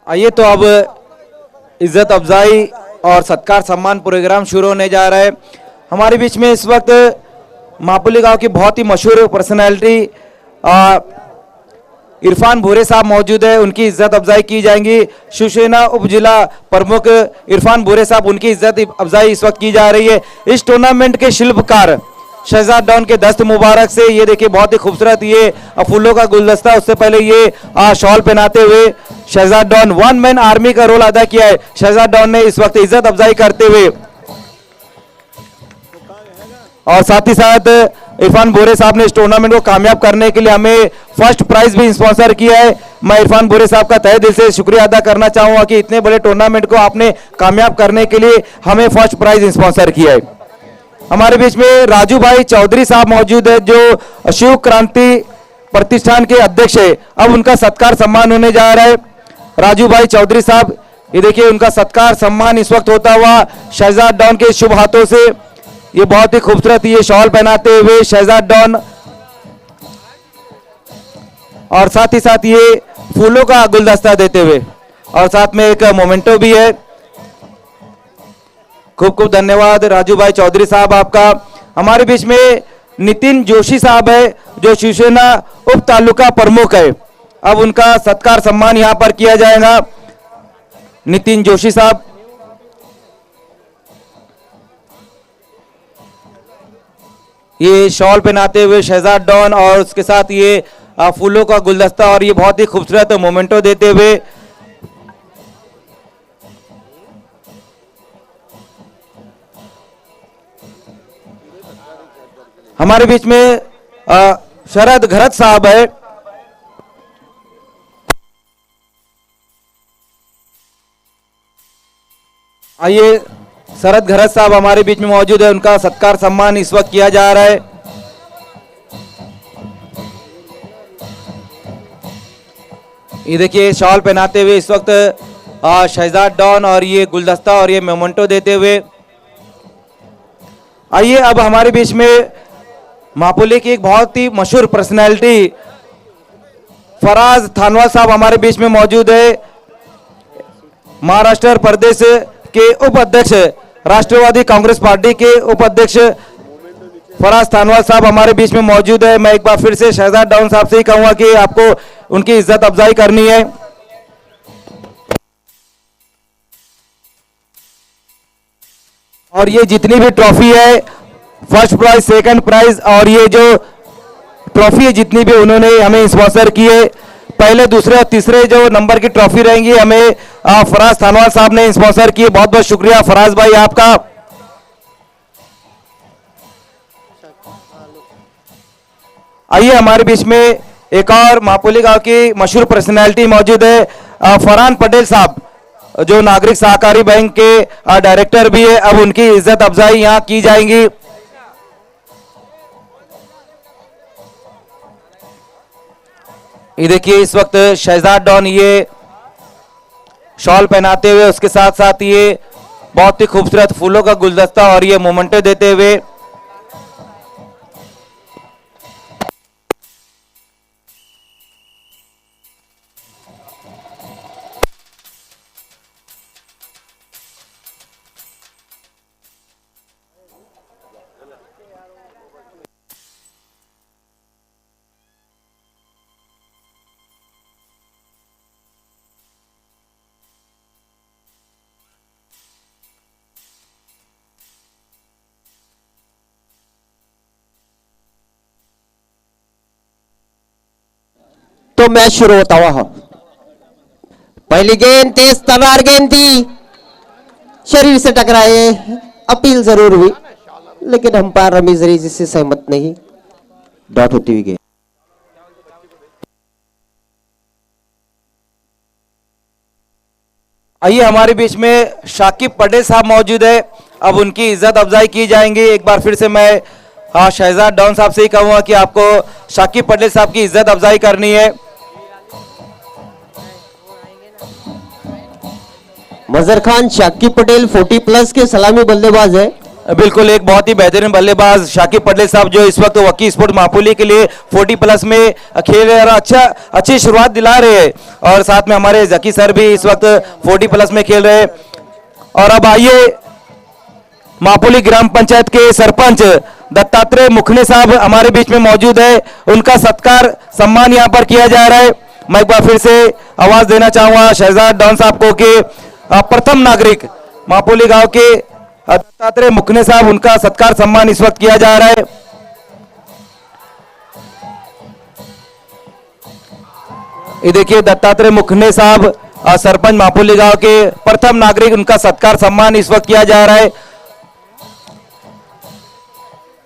आइए तो अब इज्जत अफजाई और सत्कार सम्मान प्रोग्राम शुरू होने जा रहा है। हमारे बीच में इस वक्त मापुली गांव की बहुत ही मशहूर पर्सनैलिटी इरफान भूरे साहब मौजूद है, उनकी इज्जत अफजाई की जाएंगी। शिवसेना उप जिला प्रमुख इरफान भूरे साहब, उनकी इज्जत अफजाई इस वक्त की जा रही है। इस टूर्नामेंट के शिल्पकार शहजाद डॉन के दस्त मुबारक से ये देखिए बहुत ही खूबसूरत ये फूलों का गुलदस्ता, उससे पहले ये शॉल पहनाते हुए Shahzad don one man army का रोल अदा किया है। शहजाद डॉन ने इस वक्त इज्जत अफजाई करते हुए और साथ ही साथ इरफान भूरे साहब ने इस टूर्नामेंट को कामयाब करने के लिए हमें फर्स्ट प्राइज भी स्पॉन्सर किया है। मैं इरफान भूरे साहब का तहे दिल से शुक्रिया अदा करना चाहूंगा कि इतने बड़े टूर्नामेंट को आपने कामयाब करने के लिए हमें फर्स्ट प्राइज स्पॉन्सर किया है। हमारे बीच में राजू भाई चौधरी साहब मौजूद है जो शिव क्रांति प्रतिष्ठान के अध्यक्ष है। अब उनका सत्कार सम्मान होने जा रहा है। राजू भाई चौधरी साहब, ये देखिए उनका सत्कार सम्मान इस वक्त होता हुआ शहजाद डॉन के शुभ हाथों से। ये बहुत ही खूबसूरत ये शॉल पहनाते हुए शहजाद डॉन और साथ ही साथ ये फूलों का गुलदस्ता देते हुए और साथ में एक मोमेंटो भी है। खूब खूब धन्यवाद राजू भाई चौधरी साहब आपका। हमारे बीच में नितिन जोशी साहब है जो शिवसेना उप तालुका प्रमुख है। अब उनका सत्कार सम्मान यहां पर किया जाएगा। नितिन जोशी साहब, ये शॉल पहनाते हुए शहजाद डॉन और उसके साथ ये फूलों का गुलदस्ता और ये बहुत ही खूबसूरत मोमेंटो देते हुए हमारे बीच में शरद घरत साहब है। आइए, शरद घरत साहब हमारे बीच में मौजूद है, उनका सत्कार सम्मान इस वक्त किया जा रहा है। ये देखिए शॉल पहनाते हुए इस वक्त शहजाद डॉन और ये गुलदस्ता और ये मोमेंटो देते हुए। आइए अब हमारे बीच में मापुली की एक बहुत ही मशहूर पर्सनैलिटी फराज थानवाल साहब हमारे बीच में मौजूद है। महाराष्ट्र प्रदेश के उपाध्यक्ष, राष्ट्रवादी कांग्रेस पार्टी के उपाध्यक्ष फराज थानवाल साहब हमारे बीच में मौजूद है। मैं एक बार फिर से शहजाद डॉन साहब से ही कहूंगा कि आपको उनकी इज्जत अफजाई करनी है। और ये जितनी भी ट्रॉफी है, फर्स्ट प्राइज, सेकंड प्राइज और ये जो ट्रॉफी है जितनी भी उन्होंने हमें स्पॉन्सर की है, पहले दूसरे और तीसरे जो नंबर की ट्रॉफी रहेंगी हमें फराज थानवाल साहब ने स्पॉन्सर की है। बहुत बहुत शुक्रिया फराज भाई आपका। आइए हमारे बीच में एक और मापुली गांव की मशहूर पर्सनैलिटी मौजूद है, फरहान पटेल साहब जो नागरिक सहकारी बैंक के डायरेक्टर भी है। अब उनकी इज्जत अफजाई यहां की जाएगी। ये देखिए इस वक्त शहजाद डॉन ये शॉल पहनाते हुए उसके साथ साथ ये बहुत ही खूबसूरत फूलों का गुलदस्ता और ये मोमेंटो देते हुए तो मैच शुरू होता हुआ। पहली गेंद तेज तलवार गेंद थी, शरीर से टकराए, अपील जरूर हुई लेकिन अंपायर रमीज अली से सहमत नहीं, डॉट होती हुई गेंद। आइए हमारे बीच में शाकिब पटेल साहब मौजूद है। अब उनकी इज्जत अफजाई की जाएंगी। एक बार फिर से मैं शहजाद डॉन साहब से ही कहूंगा कि आपको शाकिब पटेल साहब की इज्जत अफजाई करनी है। मजहर खान शाकिब पटेल 40 प्लस के सलामी बल्लेबाज है। बिल्कुल एक बहुत ही बेहतरीन बल्लेबाज शाकिब पटेल साहब जो इस वक्त वकी स्पोर्ट मापुली के लिए 40 प्लस में खेल रहे हैं और अच्छी शुरुआत दिला रहे हैं। और साथ में हमारे जकी सर भी इस वक्त 40 प्लस में खेल रहे हैं। और अब आइए मापुली ग्राम पंचायत के सरपंच दत्तात्रेय मुखने साहब हमारे बीच में मौजूद है, उनका सत्कार सम्मान यहाँ पर किया जा रहा है। मैं एक बार फिर से आवाज देना चाहूंगा शहजाद डॉन साहब को कि प्रथम नागरिक मापुली गांव के दत्तात्रेय मुखने साहब, उनका सत्कार सम्मान इस वक्त किया जा रहा है। ये देखिए दत्तात्रेय मुखने साहब सरपंच मापुली गांव के प्रथम नागरिक, उनका सत्कार सम्मान इस वक्त किया जा रहा है।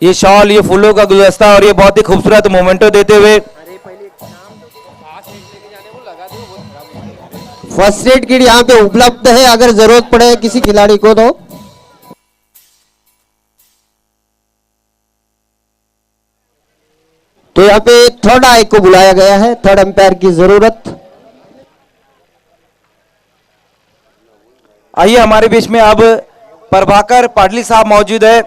ये शॉल, ये फूलों का गुलदस्ता और ये बहुत ही खूबसूरत मोमेंटो देते हुए फर्स्ट एड किट यहाँ पे उपलब्ध है, अगर जरूरत पड़े किसी खिलाड़ी को तो यहाँ पे थर्ड आई को बुलाया गया है, थर्ड अंपायर की जरूरत। आइए हमारे बीच में अब प्रभाकर पाटिल साहब मौजूद है।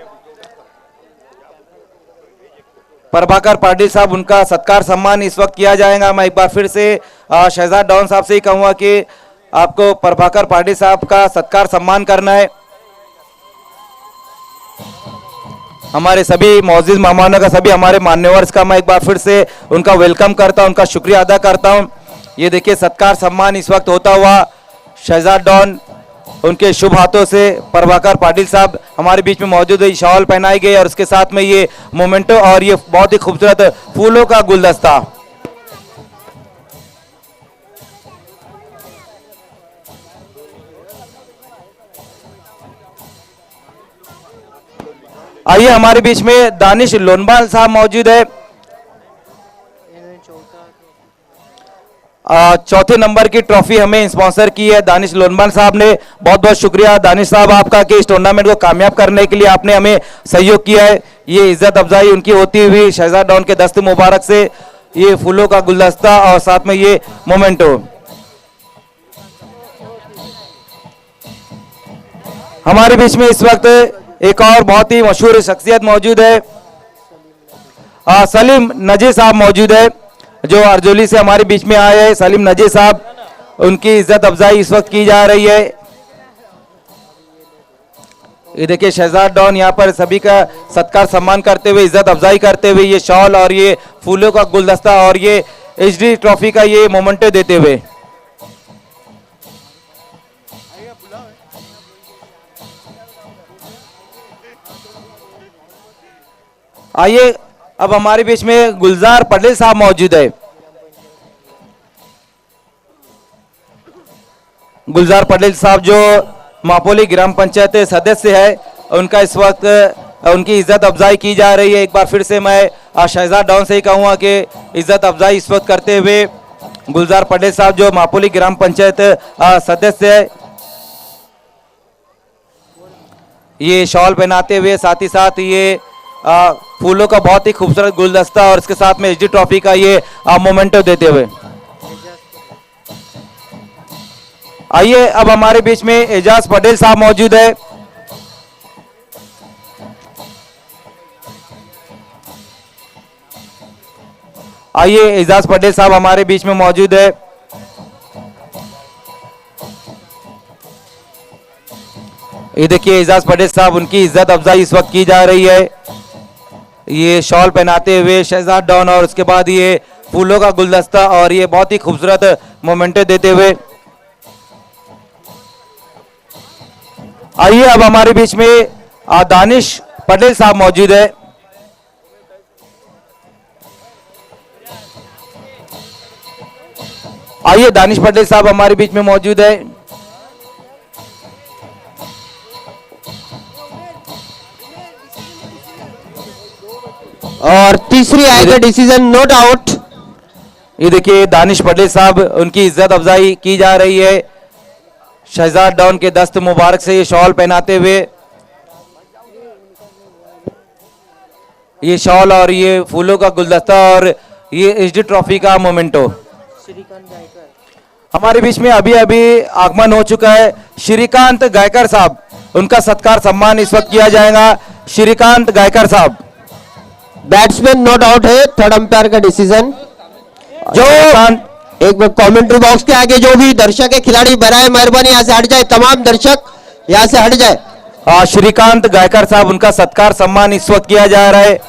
प्रभाकर पाटिल साहब, उनका सत्कार सम्मान इस वक्त किया जाएगा। मैं एक बार फिर से शहजाद डॉन साहब से ही कहूंगा कि आपको प्रभाकर पाटिल साहब का सत्कार सम्मान करना है। हमारे सभी मौजूद मेहमानों का, सभी हमारे मान्यवर्स का मैं एक बार फिर से उनका वेलकम करता हूं, उनका शुक्रिया अदा करता हूं। ये देखिए सत्कार सम्मान इस वक्त होता हुआ शहजाद डॉन, उनके शुभ हाथों से प्रभाकर पाटिल साहब हमारे बीच में मौजूद है। शॉल पहनाई गई और उसके साथ में ये मोमेंटो और ये बहुत ही खूबसूरत फूलों का गुलदस्ता। आइए हमारे बीच में दानिश लोनबाल साहब मौजूद है। चौथे नंबर की ट्रॉफी हमें स्पॉन्सर की है दानिश लोनबाल साहब ने। बहुत बहुत शुक्रिया दानिश साहब आपका कि इस टूर्नामेंट को कामयाब करने के लिए आपने हमें सहयोग किया है। ये इज्जत अफजाई उनकी होती हुई शहजाद डॉन के दस्त मुबारक से ये फूलों का गुलदस्ता और साथ में ये मोमेंटो। हमारे बीच में इस वक्त एक और बहुत ही मशहूर शख्सियत मौजूद है, सलीम नजी साहब मौजूद है जो अर्जोली से हमारे बीच में आए हैं। सलीम नजी साहब, उनकी इज्जत अफजाई इस वक्त की जा रही है। ये देखिए शहजाद डॉन यहाँ पर सभी का सत्कार सम्मान करते हुए, इज्जत अफजाई करते हुए ये शॉल और ये फूलों का गुलदस्ता और ये एचडी ट्रॉफी का ये मोमेंटो देते हुए। आइए अब हमारे बीच में गुलजार पटेल साहब मौजूद है। गुलजार पटेल साहब जो मापोली ग्राम पंचायत सदस्य है, उनका इस वक्त उनकी इज्जत अफजाई की जा रही है। एक बार फिर से मैं शहजाद डॉन से ही कहूँगा कि इज्जत अफजाई इस वक्त करते हुए गुलजार पटेल साहब जो मापोली ग्राम पंचायत सदस्य है, ये शॉल पहनाते हुए साथ ही साथ ये फूलों का बहुत ही खूबसूरत गुलदस्ता और इसके साथ में एचडी ट्रॉफी का ये मोमेंटो देते हुए। आइए अब हमारे बीच में एजाज पटेल साहब मौजूद है। आइए एजाज पटेल साहब हमारे बीच में मौजूद है। ये देखिए एजाज पटेल साहब, उनकी इज्जत अफजाई इस वक्त की जा रही है। ये शॉल पहनाते हुए शहजाद डॉन और उसके बाद ये फूलों का गुलदस्ता और ये बहुत ही खूबसूरत मोमेंटो देते हुए। आइए अब हमारे बीच में दानिश पटेल साहब मौजूद है। आइए दानिश पटेल साहब हमारे बीच में मौजूद है। और तीसरी आई का डिसीजन नोट आउट। ये देखिए दानिश पटेल साहब, उनकी इज्जत अफजाई की जा रही है शहजाद डॉन के दस्त मुबारक से ये शॉल पहनाते हुए। ये शॉल और ये फूलों का गुलदस्ता और ये एचडी ट्रॉफी का मोमेंटो। हमारे बीच में अभी अभी आगमन हो चुका है श्रीकांत गायकर साहब। उनका सत्कार सम्मान इस वक्त किया जाएगा। श्रीकांत गायकर साहब। बैट्समैन नॉट आउट है, थर्ड अंपायर का डिसीजन। जो एक कमेंट्री बॉक्स के आगे जो भी दर्शक है, खिलाड़ी बराए मेहरबानी यहाँ से हट जाए, तमाम दर्शक यहाँ से हट जाए। श्रीकांत गायकर साहब, उनका सत्कार सम्मान इस वक्त किया जा रहा है।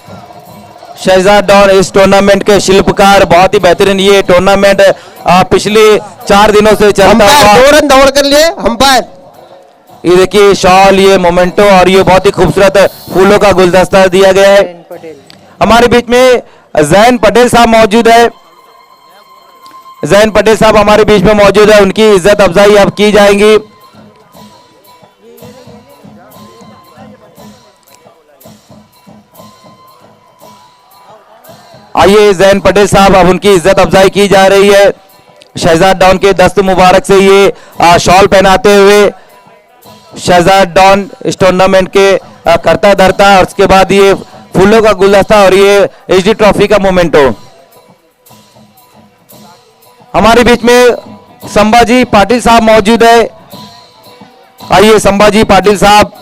शहजाद डॉन इस टूर्नामेंट के शिल्पकार, बहुत ही बेहतरीन ये टूर्नामेंट पिछले 4 दिनों से चलता हुआ। 2 रन दौड़ कर लिए अंपायर। ये देखिए शॉल, ये मोमेंटो और ये बहुत ही खूबसूरत फूलों का गुलदस्ता दिया गया है। हमारे बीच में जैन पटेल साहब मौजूद है। जैन पटेल साहब हमारे बीच में मौजूद है, उनकी इज्जत अफजाई अब की जाएंगी। आइए जैन पटेल साहब, अब उनकी इज्जत अफजाई की जा रही है। शहजाद डॉन के दस्त मुबारक से ये शॉल पहनाते हुए शहजाद डॉन इस टूर्नामेंट के करता धरता, और उसके बाद ये फूलों का गुलदस्ता और ये एचडी ट्रॉफी का मोमेंटो। हमारे बीच में संभाजी पाटिल साहब मौजूद है। आइए संभाजी पाटिल साहब,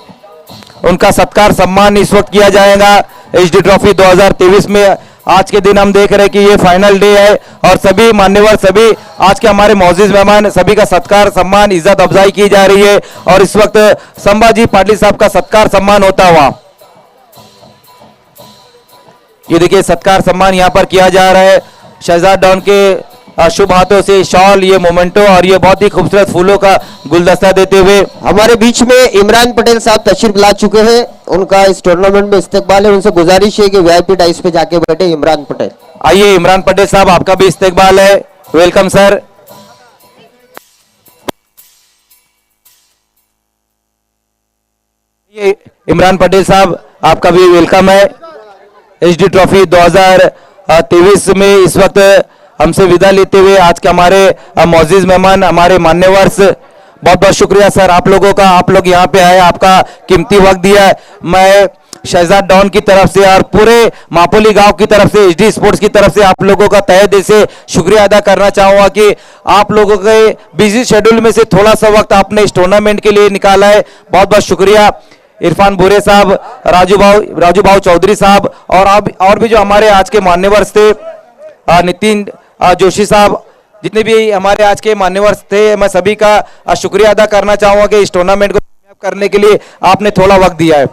उनका सत्कार सम्मान इस वक्त किया जाएगा। एचडी ट्रॉफी 2023 में आज के दिन हम देख रहे हैं कि ये फाइनल डे है और सभी मान्यवर, सभी आज के हमारे मौजूद मेहमान, सभी का सत्कार सम्मान इज्जत अफजाई की जा रही है। और इस वक्त संभाजी पाटिल साहब का सत्कार सम्मान होता हुआ, ये देखिए सत्कार सम्मान यहाँ पर किया जा रहा है। शहजाद डॉन के शुभ हाथों से शॉल, ये मोमेंटो और ये बहुत ही खूबसूरत फूलों का गुलदस्ता देते हुए हमारे बीच में इमरान पटेल साहब तशरीफ ला चुके हैं। उनका इस टूर्नामेंट में इस्तेकबाल है। उनसे गुजारिश है कि वीआईपी डाइस पे जाके बैठे। इमरान पटेल, आइए इमरान पटेल साहब, आपका भी इस्तेकबाल है। Welcome sir. ये इमरान पटेल साहब, आपका भी वेलकम है। एचडी ट्रॉफी 2023 में इस वक्त हमसे विदा लेते हुए आज के हमारे मौजूद मेहमान, हमारे मान्यवर्स, बहुत बहुत शुक्रिया सर आप लोगों का। आप लोग यहाँ पे आए, आपका कीमती वक्त दिया है। मैं शहजाद डॉन की तरफ से और पूरे मापोली गांव की तरफ से, एचडी स्पोर्ट्स की तरफ से आप लोगों का तहे दिल से शुक्रिया अदा करना चाहूँगा कि आप लोगों के बिजी शेड्यूल में से थोड़ा सा वक्त आपने इस टूर्नामेंट के लिए निकाला है। बहुत बहुत शुक्रिया। इरफान बोरे साहब, राजू भाऊ चौधरी साहब और भी जो हमारे आज के मान्यवर थे, नितिन जोशी साहब, जितने भी हमारे आज के मान्यवर थे, मैं सभी का शुक्रिया अदा करना चाहूंगा कि इस टूर्नामेंट को कामयाब करने के लिए आपने थोड़ा वक्त दिया है।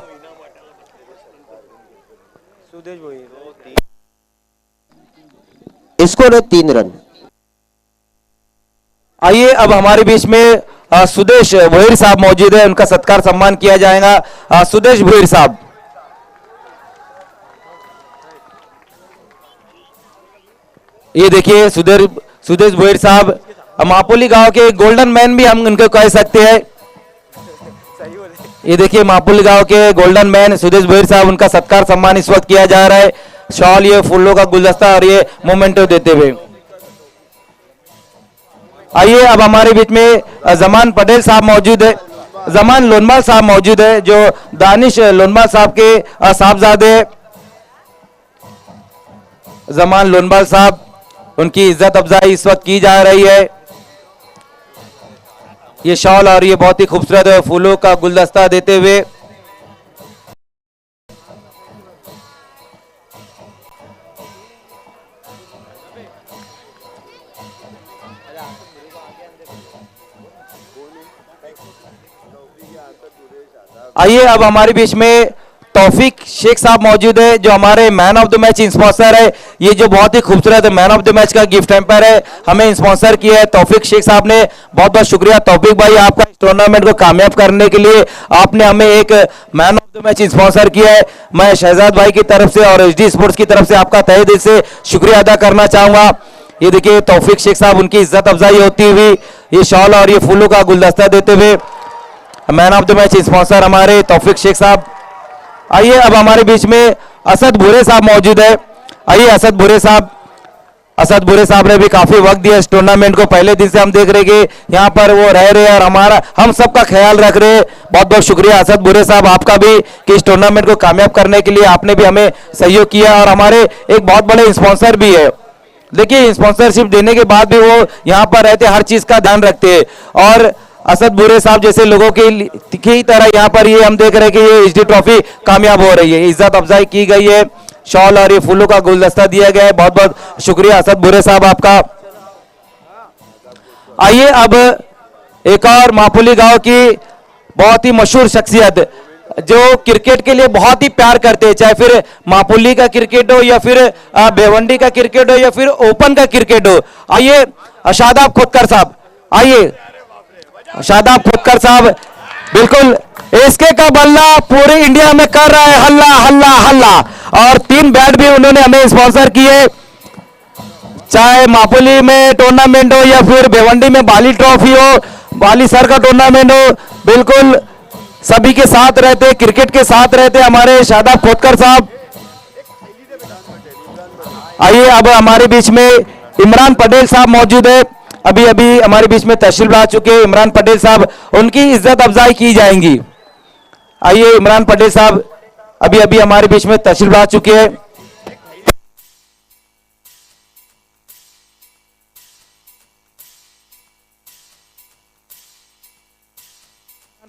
इसको ने 3 रन। आइए अब हमारे बीच में सुदेश भोईर साहब मौजूद है, उनका सत्कार सम्मान किया जाएगा। सुदेश भोईर साहब, ये देखिए सुदेश भोईर साहब, मापोली गांव के गोल्डन मैन भी हम उनको कह सकते हैं। ये देखिए मापोली गांव के गोल्डन मैन सुदेश भोईर साहब, उनका सत्कार सम्मान इस वक्त किया जा रहा है। शॉल, ये फूलों का गुलदस्ता और ये मोमेंटो देते हुए। आइए अब हमारे बीच में जमान पटेल साहब मौजूद है, जमान लोनमाल साहब मौजूद है, जो दानिश लोनमाल साहब के साहबजादे। जमान लोनमाल साहब, उनकी इज्जत अफजाई इस वक्त की जा रही है। ये शॉल और ये बहुत ही खूबसूरत फूलों का गुलदस्ता देते हुए आइए अब हमारे बीच में तौफीक शेख साहब मौजूद है, जो हमारे man of the match sponsor है। ये जो बहुत ही खूबसूरत मैन ऑफ द मैच का गिफ्ट हैम्पर है, हमें स्पॉन्सर किया है तौफीक शेख साहब ने। बहुत बहुत शुक्रिया तौफीक भाई, आपका इस टूर्नामेंट को कामयाब करने के लिए आपने हमें एक man of the match sponsor किया है। मैं शहजाद भाई की तरफ से और एचडी स्पोर्ट्स की तरफ से आपका तहे दिल से शुक्रिया अदा करना चाहूंगा। ये देखिए तौफीक शेख साहब, उनकी इज्जत अफजाई होती हुई ये शॉल और ये फूलों का गुलदस्ता देते हुए man of the match sponsor हमारे तौफीक शेख साहब। आइए अब हमारे बीच में असद भूरे साहब मौजूद है। आइए असद भूरे साहब ने भी काफी वक्त दिया इस टूर्नामेंट को। पहले दिन से हम देख रहे कि यहाँ पर वो रह रहे और हमारा हम सबका ख्याल रख रहे। बहुत बहुत शुक्रिया असद भूरे साहब आपका भी कि इस टूर्नामेंट को कामयाब करने के लिए आपने भी हमें सहयोग किया। और हमारे एक बहुत बड़े स्पॉन्सर भी है, देखिए स्पॉन्सरशिप देने के बाद भी वो यहाँ पर रहते, हर चीज का ध्यान रखते हैं। और असद बुरे साहब जैसे लोगों की तरह यहाँ पर ये हम देख रहे हैं कि ये एचडी ट्रॉफी कामयाब हो रही है। इज्जत अफजाई की गई है, शॉल और ये फूलों का गुलदस्ता दिया गया है। बहुत बहुत शुक्रिया असद बुरे साहब आपका। आइए अब एक और मापुली गांव की बहुत ही मशहूर शख्सियत जो क्रिकेट के लिए बहुत ही प्यार करते हैं, चाहे फिर मापुली का क्रिकेट हो या फिर भिवंडी का क्रिकेट हो या फिर ओपन का क्रिकेट हो। आइए शादाब खोदकर साहब, आइए शादाब खोदकर साहब, बिल्कुल एसके का बल्ला पूरे इंडिया में कर रहा है हल्ला हल्ला हल्ला, और 3 बैट भी उन्होंने हमें स्पॉन्सर किए, चाहे मापुली में टूर्नामेंट हो या फिर भिवंडी में बाली ट्रॉफी हो, बाली सर का टूर्नामेंट हो, बिल्कुल सभी के साथ रहते, क्रिकेट के साथ रहते हमारे शादाब खोदकर साहब। आइए अब हमारे बीच में इमरान पटेल साहब मौजूद है, अभी अभी हमारे बीच में तशरीफ ला चुके हैं इमरान पटेल साहब, उनकी इज्जत अफजाई की जाएंगी। आइए इमरान पटेल साहब अभी अभी हमारे बीच में तशरीफ ला चुके हैं।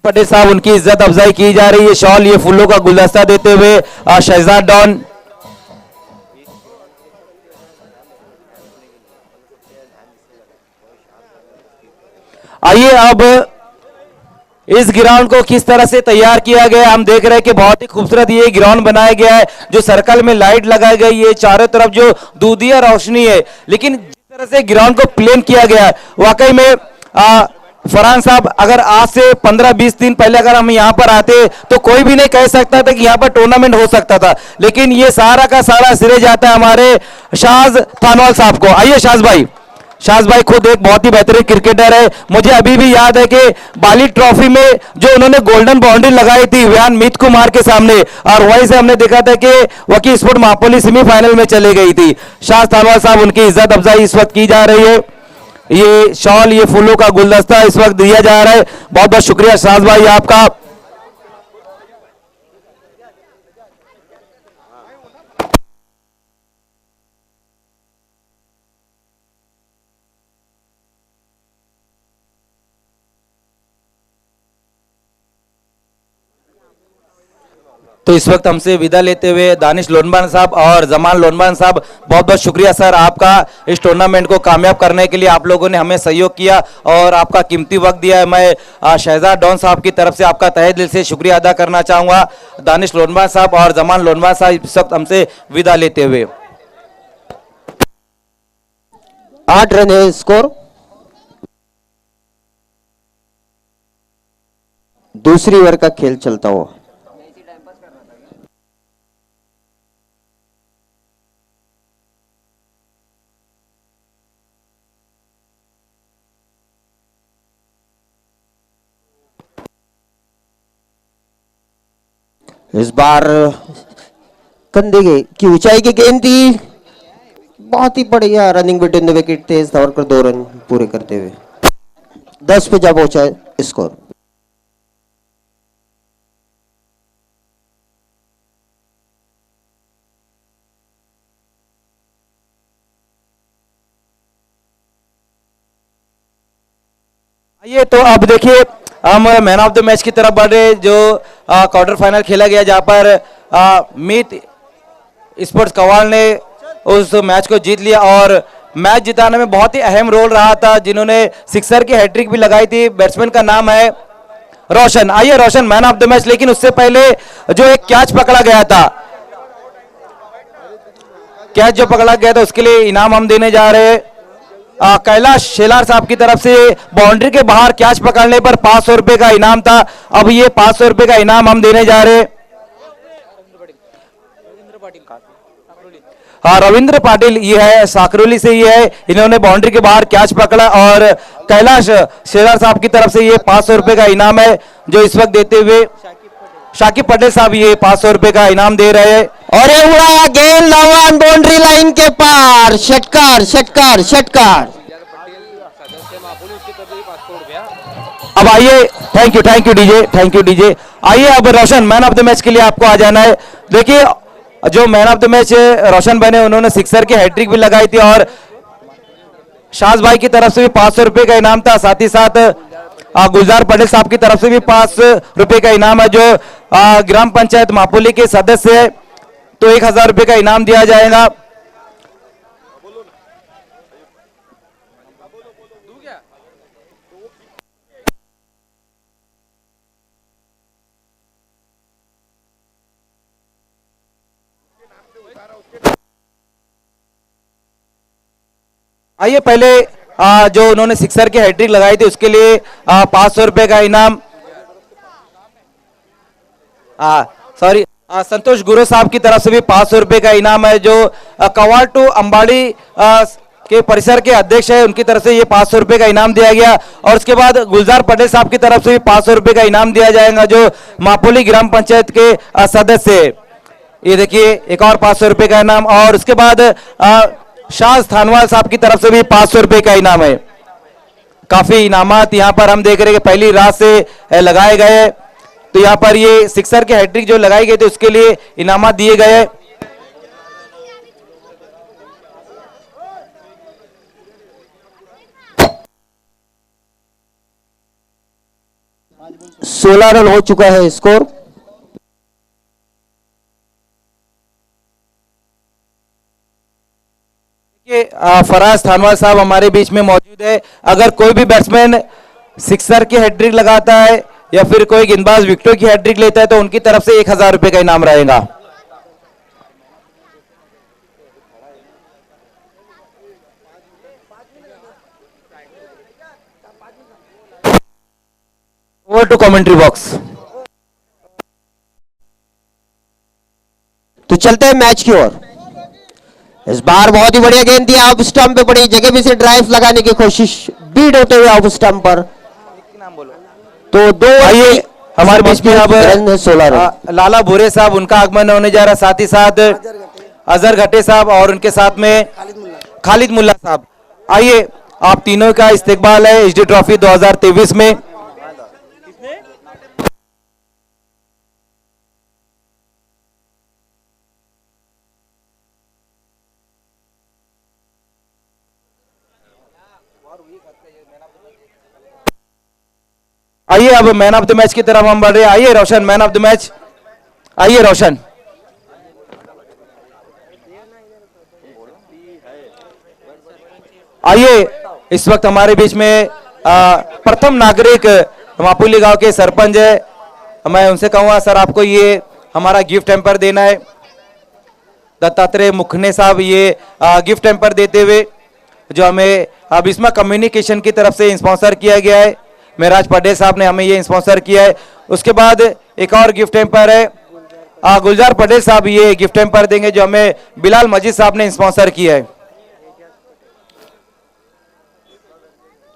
पटेल साहब उनकी इज्जत अफजाई की जा रही है, शॉल ये फूलों का गुलदस्ता देते हुए शहजाद डॉन। आइए अब इस ग्राउंड को किस तरह से तैयार किया गया हम देख रहे हैं कि बहुत ही खूबसूरत ये ग्राउंड बनाया गया है, जो सर्कल में लाइट लगाई गई है, चारों तरफ जो दूधिया रोशनी है, लेकिन जिस तरह से ग्राउंड को प्लेन किया गया है वाकई में फरहान साहब, अगर आज से 15-20 दिन पहले अगर हम यहाँ पर आते तो कोई भी नहीं कह सकता था कि यहाँ पर टूर्नामेंट हो सकता था, लेकिन ये सारा का सारा सिरे जाता है हमारे शाज थानवाल साहब को। आइए शाज भाई खुद एक बहुत ही बेहतरीन क्रिकेटर है, मुझे अभी भी याद है कि बाली ट्रॉफी में जो उन्होंने गोल्डन बाउंड्री लगाई थी व्यान मीत कुमार के सामने, और वहीं से हमने देखा था कि वकी स्पोर्ट मापोली सेमीफाइनल में चले गई थी। शाज थानवाल साहब उनकी इज्जत अफजाई इस वक्त की जा रही है, ये शॉल ये फूलों का गुलदस्ता इस वक्त दिया जा रहा है। बहुत बहुत शुक्रिया शाज भाई आपका। तो इस वक्त हमसे विदा लेते हुए दानिश लोनबान साहब और जमान लोनबान साहब, बहुत बहुत शुक्रिया सर आपका, इस टूर्नामेंट को कामयाब करने के लिए आप लोगों ने हमें सहयोग किया और आपका कीमती वक्त दिया है। मैं शहजाद डॉन साहब की तरफ से आपका तहे दिल से शुक्रिया अदा करना चाहूँगा। दानिश लोनबान साहब और जमान लोनबान साहब इस वक्त हमसे विदा लेते हुए। 8 रन है स्कोर, दूसरी ओवर का खेल चलता हुआ। इस बार कंधे की ऊंचाई की गेंद थी, बहुत ही बढ़िया रनिंग बिटवीन द विकेट, तेज दौड़ कर 2 रन पूरे करते हुए 10 पे जा पहुंचा स्कोर। आइए तो अब देखिए हम मैन ऑफ द मैच की तरफ बढ़ रहे, जो क्वार्टर फाइनल खेला गया जहां पर मीत स्पोर्ट्स कवाल ने उस मैच को जीत लिया और मैच जिताने में बहुत ही अहम रोल रहा था, जिन्होंने सिक्सर की हैट्रिक भी लगाई थी। बैट्समैन का नाम है रोशन। आइए रोशन मैन ऑफ द मैच, लेकिन उससे पहले जो एक कैच पकड़ा गया था, कैच जो पकड़ा गया था उसके लिए इनाम हम देने जा रहे हैं। कैलाश शेलार साहब की तरफ से बाउंड्री के बाहर कैच पकड़ने पर 500 रुपए का इनाम था, अब ये 500 रुपए का इनाम हम देने जा रहे हैं। हाँ रविंद्र पाटिल ये है साकरोली से, ये है, इन्होंने बाउंड्री के बाहर कैच पकड़ा और कैलाश शेलार साहब की तरफ से ये 500 रुपए का इनाम है जो इस वक्त देते हुए शाकिब पटेल साहब ये 500 रुपए का इनाम दे रहे हैं। और ये उड़ाया गेंद लवान बाउंड्री लाइन के पार, षटकार षटकार षटकार। अब आइए, थैंक यू डीजे। आइए अब रोशन मैन ऑफ द मैच के लिए आपको आ जाना है। देखिए जो मैन ऑफ द मैच रोशन बने, उन्होंने सिक्सर की हैट्रिक भी लगाई थी और शाज भाई की तरफ से भी 500 रुपए का इनाम था, साथ ही साथ गुलजार पटेल साहब की तरफ से भी 500 रुपए का इनाम है। जो ग्राम पंचायत मापुली के सदस्य है तो 1000 रुपए का इनाम दिया जाएगा। आइए पहले जो उन्होंने सिक्सर की हैट्रिक लगाई थी उसके लिए 500 रुपए का इनाम। सॉरी, संतोष गुरु साहब की तरफ से भी 500 रुपए का इनाम है। जो कवाड़ टू अंबाड़ी के परिसर के अध्यक्ष है उनकी तरफ से ये 500 रुपए का इनाम दिया गया। और उसके बाद गुलजार पटेल साहब की तरफ से भी 500 रुपए का इनाम दिया जाएगा जो मापुली ग्राम पंचायत के सदस्य है। ये देखिए एक और 500 रुपए का इनाम। और उसके बाद शाह थानवाल साहब की तरफ से भी 500 रुपए का इनाम है। काफी इनामात यहाँ पर हम देख रहे हैं कि पहली रात से लगाए गए। तो यहाँ पर ये सिक्सर के हैट्रिक जो लगाई गई थी उसके लिए इनामात दिए गए। सोलह रन हो चुका है स्कोर। फराज थानवाल साहब हमारे बीच में मौजूद है। अगर कोई भी बैट्समैन सिक्सर की हैट्रिक लगाता है या फिर कोई गेंदबाज विकेटों की हैट्रिक लेता है तो उनकी तरफ से 1000 रुपए का इनाम रहेगा। Over to commentary box. तो चलते हैं मैच की ओर। इस बार बहुत ही बढ़िया गेंद थी, ऑफ स्टंप पे बड़ी जगह भी से ड्राइव लगाने की कोशिश, बीट होते हुए ऑफ स्टंप पर। तो दो आइए हमारे बीच में अब 16 रन। लाला भूरे साहब उनका आगमन होने जा रहा है, साथ ही साथ अजहर घटे साहब और उनके साथ में खालिद मुल्ला साहब। आइए आप तीनों का इस्तेकबाल है एचडी ट्रॉफी 2023 में। आइए अब मैन ऑफ द मैच की तरफ हम बढ़ रहे हैं। आइए रोशन, मैन ऑफ द मैच। आइए रोशन। आइए इस वक्त हमारे बीच में प्रथम नागरिक मापुली गांव के सरपंच है। मैं उनसे कहूंगा सर आपको ये हमारा गिफ्ट हैम्पर देना है। दत्तात्रेय मुखने साहब ये गिफ्ट हैम्पर देते हुए जो हमें बिस्मा कम्युनिकेशन की तरफ से स्पॉन्सर किया गया है। मेराज पटेल साहब ने हमें ये स्पॉन्सर किया है। उसके बाद एक और गिफ्ट हैम्पर है गुलजार पटेल साहब ये गिफ्ट हैम्पर देंगे जो हमें बिलाल मजीद साहब ने स्पॉन्सर किया है।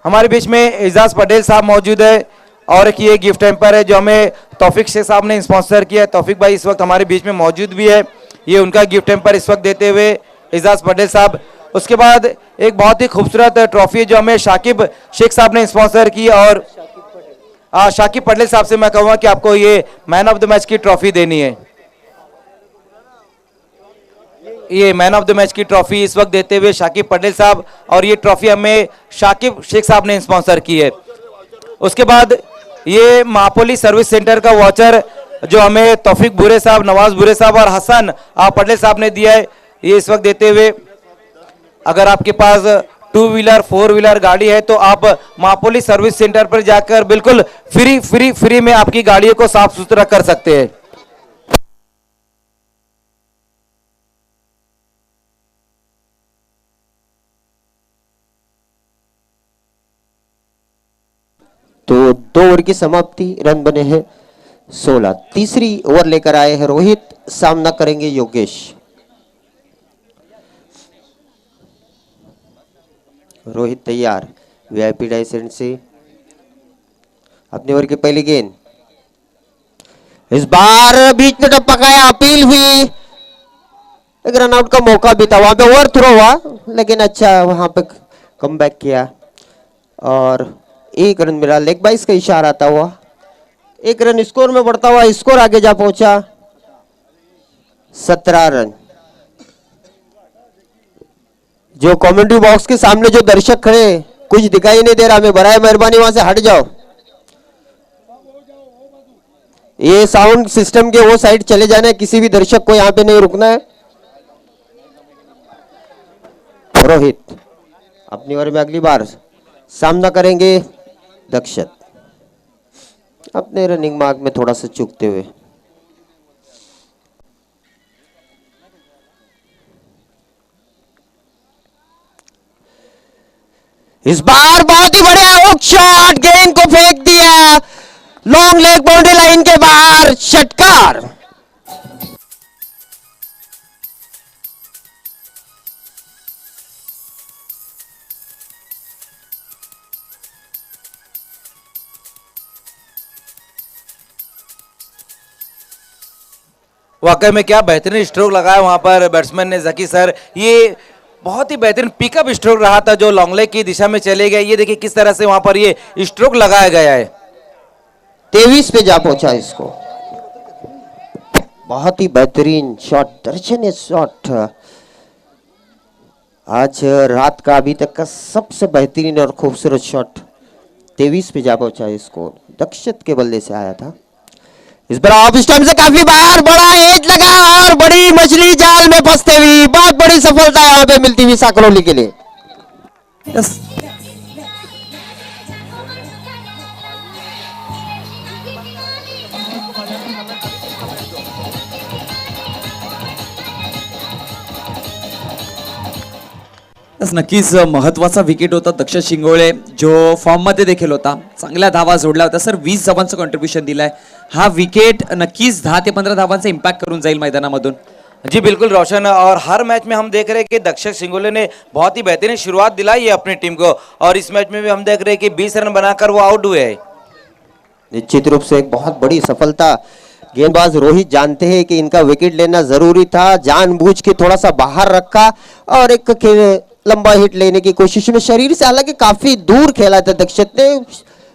हमारे बीच में एजाज पटेल साहब मौजूद है और एक ये गिफ्ट हैम्पर है जो हमें तौफिक शेख साहब ने स्पॉन्सर किया है। तौफिक भाई इस वक्त हमारे बीच में मौजूद भी है। ये उनका गिफ्ट हैम्पर इस वक्त देते हुए एजाज पटेल साहब। उसके बाद एक बहुत ही खूबसूरत ट्रॉफी जो हमें शाकिब शेख साहब ने स्पॉन्सर की और शाकिब पटेल साहब से मैं कहूँगा कि आपको ये मैन ऑफ द मैच की ट्रॉफी देनी है। ये मैन ऑफ द मैच की ट्रॉफी इस वक्त देते हुए शाकिब पटेल साहब और ये ट्रॉफी हमें शाकिब शेख साहब ने स्पॉन्सर की है। उसके बाद ये मापोली सर्विस सेंटर का वॉचर जो हमें तौफिक बुरे साहब, नवाज बुरे साहब और हसन पटेल साहब ने दिया है, ये इस वक्त देते हुए अगर आपके पास 2 व्हीलर 4 व्हीलर गाड़ी है तो आप मापोली सर्विस सेंटर पर जाकर बिल्कुल फ्री में आपकी गाड़ियों को साफ सुथरा कर सकते हैं। तो 2 ओवर की समाप्ति, रन बने हैं 16। तीसरी ओवर लेकर आए हैं रोहित, सामना करेंगे योगेश। रोहित तैयार, वीआईपी डाइसेंट से अपनी ओवर की पहली गेंद। इस बार बीच में टपकाया, अपील हुई, एक रन आउट का मौका भी था, वहां पे ओवर थ्रो हुआ लेकिन अच्छा वहां पे कम बैक किया और 1 रन मिला। लेग बाइस का इशारा आता हुआ 1 रन स्कोर में बढ़ता हुआ स्कोर आगे जा पहुंचा 17 रन। जो कमेंट्री बॉक्स के सामने जो दर्शक खड़े, कुछ दिखाई नहीं दे रहा, हमें बराए मेहरबानी वहां से हट जाओ। ये साउंड सिस्टम के वो साइड चले जाना है, किसी भी दर्शक को यहाँ पे नहीं रुकना है। रोहित अपनी ओवर में अगली बार सामना करेंगे दक्षत, अपने रनिंग मार्क में थोड़ा सा चूकते हुए। इस बार बहुत ही बढ़िया हुक शॉट, गेंद को फेंक दिया लॉन्ग लेग बाउंड्री लाइन के बाहर, षटकार। वाकई में क्या बेहतरीन स्ट्रोक लगाया वहां पर बैट्समैन ने जकी सर। ये बहुत ही बेहतरीन पिकअप स्ट्रोक रहा था जो लॉन्ग लेग की दिशा में चले गए। ये देखिए किस तरह से वहां पर ये स्ट्रोक लगाया गया है। 23 पे जा पहुंचा इसको, बहुत ही बेहतरीन शॉट, दर्शनीय शॉट। आज रात का अभी तक का सबसे बेहतरीन और खूबसूरत शॉट 23 पे जा पहुंचा इसको, दक्षत के बल्ले से आया था। इस बार ऑफ स्टंप से काफी बाहर, बड़ा एज लगा और बड़ी मछली जाल में फंसते हुई बहुत बड़ी सफलता यहाँ पे मिलती हुई साकरौली के लिए। नक्कीच महत्वाचा विकेट होता दक्षिण शिंगोळे जो फॉर्म मध्ये देखील होता, चांगल्या धावा जोडल्या होत्या सर, 20 धावांचं कॉन्ट्रीब्युशन दिलाय। हा विकेट नक्कीच 10 ते 15 धावांचा इम्पॅक्ट करून जाईल मैदानामधून। जी बिल्कुल रोशन, और हर मैच में हम देख रहे हैं कि दक्षिण सिंगोले ने बहुत ही बेहतरीन शुरुआत दिलाई है अपनी टीम को, और इस मैच में भी हम देख रहे हैं कि 20 रन बनाकर वो आउट हुए हैं। निश्चित रूप से एक बहुत बड़ी सफलता। गेंदबाज रोहित जानते हैं कि इनका विकेट लेना जरूरी था, जानबूझ के थोड़ा सा बाहर रखा और एक लंबा हिट लेने की कोशिश में शरीर से हालांकि काफी दूर खेला था दक्षित ने,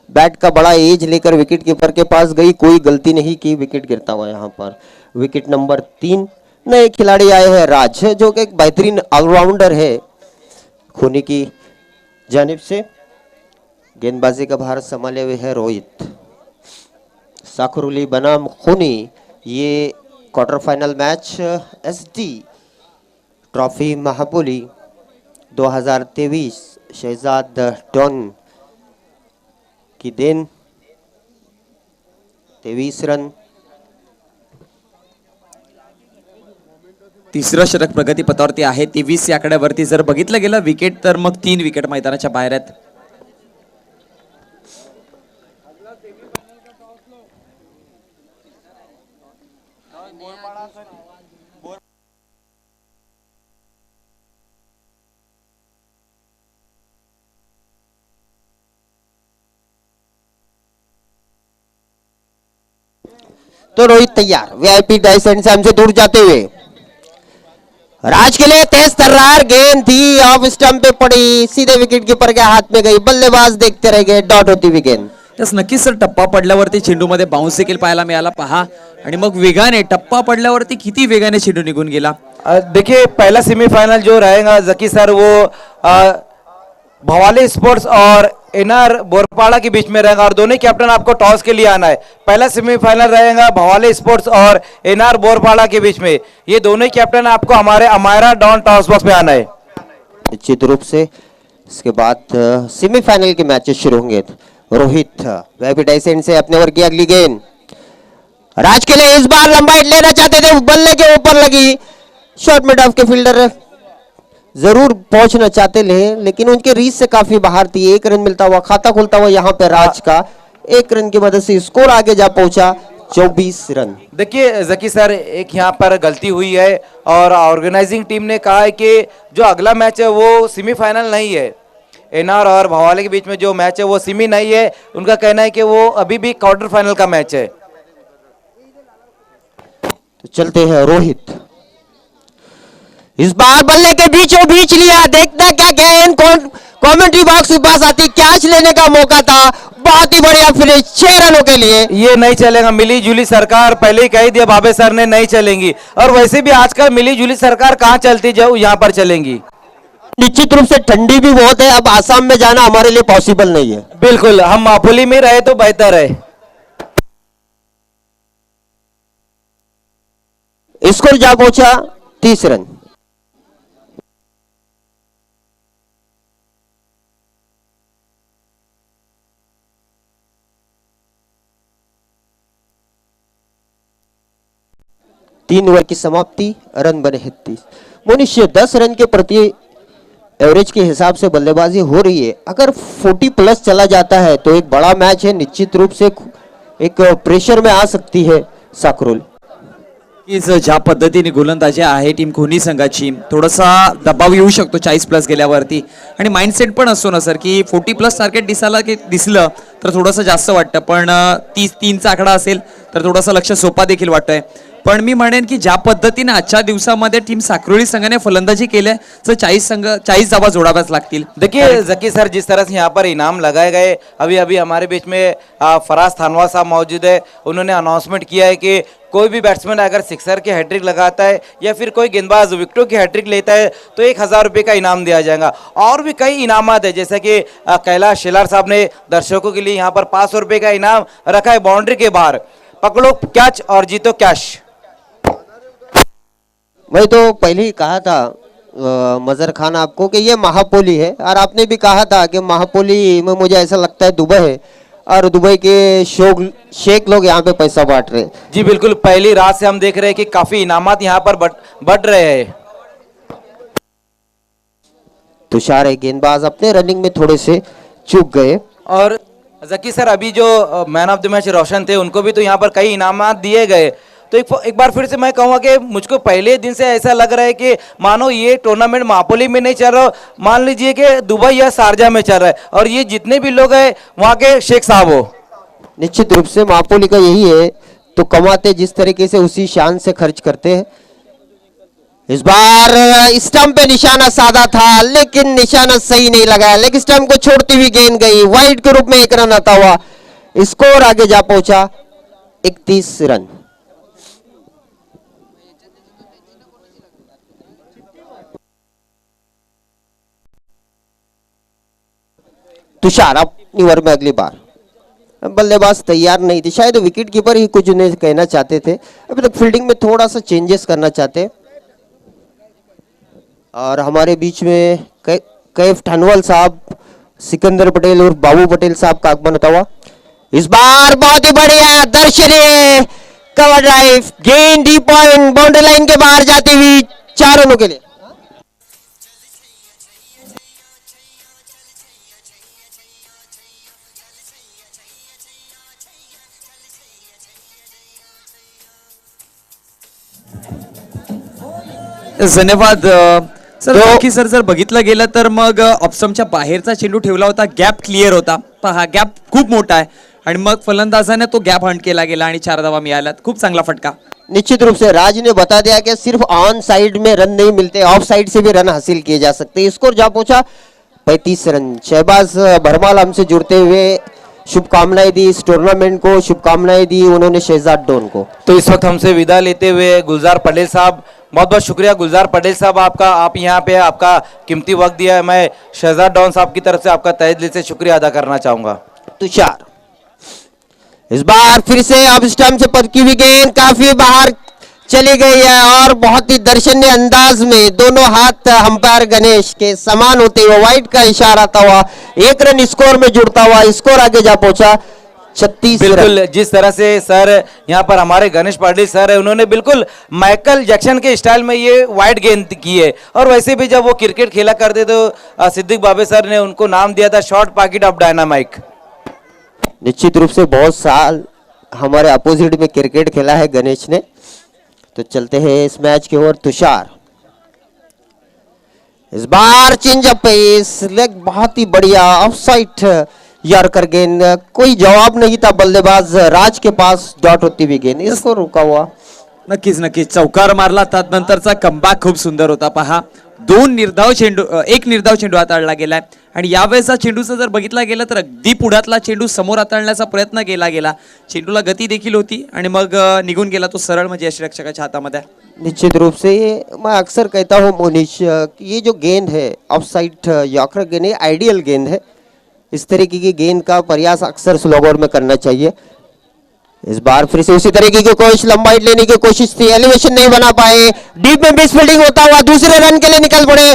बैट का बड़ा एज लेकर विकेट कीपर के पास गई, कोई गलती नहीं की, विकेट गिरता हुआ यहाँ पर। विकेट नंबर 3 नए खिलाड़ी आए हैं राज, जो कि एक बेहतरीन ऑलराउंडर है खूनी की जानिब से। गेंदबाजी का भार संभाले हुए है रोहित। साकरौली बनाम खूनी, ये quarter final match SD trophy महाबोली 2023 शहजाद डॉन की देन। 23 रन, तिसरं षटक प्रगतीपथावरती आहे। 23 या आकड्यावरती जर बघितलं गेलं विकेट तर मग 3 विकेट मैदानाच्या बाहेर आहेत। तो रोहित तैयार, वीआईपी डाइस एंड से हमसे दूर जाते हुए राज के लिए तेज तर्रार गेंद थी, ऑफ स्टंप पे पड़ी, सीधे विकेट कीपर के हाथ में गई, बल्लेबाज देखते रह गए, डॉट होती हुई गेंद। यस नक्कीच सर, टप्पा पडल्यावरती चेंडूमध्ये बाउन्स देखील पाहायला मिळाला पहा, आणि मग वेगाने टप्पा पडल्यावरती किती वेगाने चेंडू निघून गेला। देखिए पहला सेमीफाइनल जो रहेगा जकी सर वो भवाली स्पोर्ट्स और एनआर बोरपाड़ा के बीच में रहेगा, और दोनों कैप्टन आपको टॉस के लिए आना है। पहला सेमीफाइनल रहेगा भवाली स्पोर्ट्स और एनआर बोरपाड़ा के बीच में, ये दोनों कैप्टन आपको हमारे अमायरा डॉन टॉस बॉक्स में आना है। निश्चित रूप से इसके बाद सेमीफाइनल के मैचेस शुरू होंगे। रोहित वेबिटाइसेंट से अपने ओवर की अगली गेंद राज के लिए, इस बार लंबा हिट लेना चाहते थे, बल्ले के ऊपर लगी, शॉर्ट मिड ऑफ के फील्डर जरूर पहुंचना चाहते लेकिन उनके रीच से काफी बाहर थी। 1 रन मिलता हुआ, खाता खुलता हुआ यहाँ पे राज का, 1 रन की मदद से स्कोर आगे जा पहुंचा 24 रन। देखिए जकी सर, एक यहाँ पर गलती हुई है और ऑर्गेनाइजिंग टीम ने कहा है कि जो अगला मैच है वो सेमीफाइनल नहीं है, एनआर और भवाली के बीच में जो मैच है वो सेमी नहीं है, उनका कहना है कि वो अभी भी क्वार्टर फाइनल का मैच है। तो चलते हैं रोहित, इस बार बल्ले के बीचों बीच लिया, देखना क्या गेंद कमेंट्री बॉक्स के पास आती, कैच लेने का मौका था, बहुत ही बढ़िया फिनिश 6 रनों के लिए। ये नहीं चलेगा, मिली जुली सरकार पहले ही कही दिया भावे सर ने, नहीं चलेंगी, और वैसे भी आजकल मिली जुली सरकार कहाँ चलती जो यहाँ पर चलेंगी। निश्चित रूप से ठंडी भी बहुत है, अब आसाम में जाना हमारे लिए पॉसिबल नहीं है। बिल्कुल, हम माफुली में रहे तो बेहतर है। स्कोर जा पहुंचा 30 रन। तीन ओवर की समाप्ति, रन बने हैं 30। मनुष्य 10 रन के प्रति एवरेज के हिसाब से बल्लेबाजी हो रही है। अगर 40 प्लस चला जाता है तो एक बड़ा मैच है, निश्चित रूप से एक प्रेशर में आ सकती है साकरोल। ज्या पद्धतीने गोलंदाजी आहे टीम कोहली संघाची, थोडासा दबाव येऊ शकतो 40 प्लस गेल्यावरती, आणि माइंडसेट पण असतो ना सर की 40 प्लस टार्गेट दिसलं तर थोडंसं जास्त वाटतं, पण 30-3चा आकडा असेल तर थोडासा लक्ष सोपा देखील वाटतंय। पण मी म्हणेन की ज्या पद्धतीने आजच्या दिवसामध्ये टीम साक्रोली संघाने फलंदाजी केली तर 40 धावा जोडाव्याच लागतील। देखिए जकी सर, जिस तरह से यहाँ पर इनाम लगाए गए, अभी अभी हमारे बीच में फराज थानवा साहब मौजूद है, उन्होंने अनाउंसमेंट किया है कि कोई भी बैट्समैन अगर सिक्सर की हैट्रिक लगाता है या फिर कोई गेंदबाज विकेटों की हैट्रिक लेता है तो 1000 रुपये का इनाम दिया जाएगा। और भी कई इनामात है, जैसे कि कैलाश शेलार साहब ने दर्शकों के लिए यहाँ पर 500 रुपये का इनाम रखा है बाउंड्री के बाहर, पकड़ो कैच और जीतो कैश। मैं तो पहले ही कहा था मजर खान आपको कि ये महापोली है, और आपने भी कहा था कि महापोली में मुझे ऐसा लगता है दुबई है, और दुबई के शेख लोग यहाँ पे पैसा बांट रहे हैं। जी बिल्कुल, पहली रात से हम देख रहे हैं कि काफी इनामात यहाँ पर बढ़ रहे हैं। तुषार है गेंदबाज, अपने रनिंग में थोड़े से चूक गए। और जकी सर, अभी जो मैन ऑफ द मैच रोशन थे, उनको भी तो यहाँ पर कई इनामात दिए गए। तो एक बार फिर से मैं कहूँगा कि मुझको पहले दिन से ऐसा लग रहा है कि मानो ये टूर्नामेंट मापोली में नहीं चल रहा, मान लीजिए कि दुबई या शारजा में चल रहा है, और ये जितने भी लोग हैं वहाँ के शेख साहब हो। निश्चित रूप से मापोली का यही है, तो कमाते जिस तरीके से उसी शान से खर्च करते हैं। इस बार स्टंप पे निशाना साधा था, लेकिन निशाना सही नहीं लगाया, लेकिन स्टंप को छोड़ती हुई गेंद गई, वाइड के रूप में 1 रन आता हुआ स्कोर आगे जा पहुंचा 31 रन। तुषार अपनी ओवर में अगली बार। बल्लेबाज तैयार नहीं थे, शायद विकेट कीपर ही कुछ उन्हें कहना चाहते थे। अभी तक फील्डिंग में थोड़ा सा चेंजेस करना चाहते, और हमारे बीच में कैफ ठानवाल साहब, सिकंदर पटेल और बाबू पटेल साहब का आगमन होता हुआ। इस बार बहुत ही बढ़िया दर्शनीय कवर ड्राइव, गेंद डी पॉइंट बाउंड्री लाइन के बाहर जाती हुई 4 रनों के लिए। धन्यवाद सर। बाकी सर जर बघितलं गेलं तर मग ऑप्शनच्या बाहेरचा चेंडू ठेवला होता, गॅप क्लिअर होता, हा गॅप खूप मोठा आहे, आणि मग फलंदाजाने तो गॅप हंट केला गेला आणि 4 धावा मिळाल्यात। खूप चांगला फटका। निश्चित रूप से राज ने बता दिया कि सिर्फ ऑन साइड में रन नहीं मिलते, ऑफ साइड से भी रन हासिल किए जा सकते हैं। स्कोर जा पहुंचा 35 रन। शहबाज भरमाल हमसे जुड़ते हुए शुभकामनाएं दी, इस टूर्नामेंट को शुभकामनाएं दी उन्होंने शहजाद डॉन को। तो इस वक्त हमसे विदा लेते हुए गुलजार पटेल साहब, बहुत बहुत शुक्रिया गुलजार पटेल साहब आपका, आप यहाँ पे आपका कीमती वक्त दिया है। मैं शहजाद डॉन साहब की तरफ से आपका तहे दिल से शुक्रिया अदा करना चाहूंगा। तुषार इस बार फिर से अब स्टंप से पटकी हुई गेंद काफी बाहर चली गई है, और बहुत ही दर्शनीय अंदाज में दोनों हाथ अंपायर गणेश के समान होते हुए वाइड का इशारा आता हुआ 1 रन स्कोर में जुड़ता हुआ स्कोर आगे जा पहुंचा 36 रन। बिल्कुल, जिस तरह से सर यहाँ पर हमारे गणेश पाटिल सर है, उन्होंने बिल्कुल माइकल जैक्सन के स्टाइल में ये वाइड गेंद की है। और वैसे भी जब वो क्रिकेट खेला करते तो सिद्दीक बाबे सर ने उनको नाम दिया था शॉर्ट पॉकेट ऑफ डायनामाइक। निश्चित रूप से बहुत साल हमारे अपोजिट में क्रिकेट खेला है गणेश ने। तो चलते हैं इस मैच की ओर। तुषार इस बार चेंज अप पेस, लेग बहुत ही बढ़िया, ऑफसाइड यॉर्कर गेंद, कोई जवाब नहीं था बल्लेबाज राज के पास डॉट होती हुई गेंद, इसको रुका हुआ। नक्कीच नक्कीच चौकार मारला, त्यानंतरचा कमबॅक खूप सुंदर होता। पहा 2 निर्धाव चेंडू, 1 निर्धाव चेंडू हाताळला गेलाय, आणि यावेळेचा चेंडूचा जर बघितला गेला तर अगदी पुढातला चेंडू समोर हाताळण्याचा प्रयत्न केला गेला, चेंडूला गती देखील होती आणि मग निघून गेला तो सरळ म्हणजे यष्टिरक्षकाच्या हातामध्ये। निश्चित रूप से ये मैं अक्सर कहता हूँ मोनिश कि ये जो गेंद है ऑफसाइड यॉर्कर गेंद है, आइडियल गेंद है। इस तरीके की गेंद का प्रयास अक्सर स्लोवर में करना चाहिए। इस बार फिर से उसी तरीके की कोशिश, लंबाई लेने की कोशिश थी, एलिवेशन नहीं बना पाए, डीप में मिस फील्डिंग होता हुआ दूसरे रन के लिए निकल पड़े।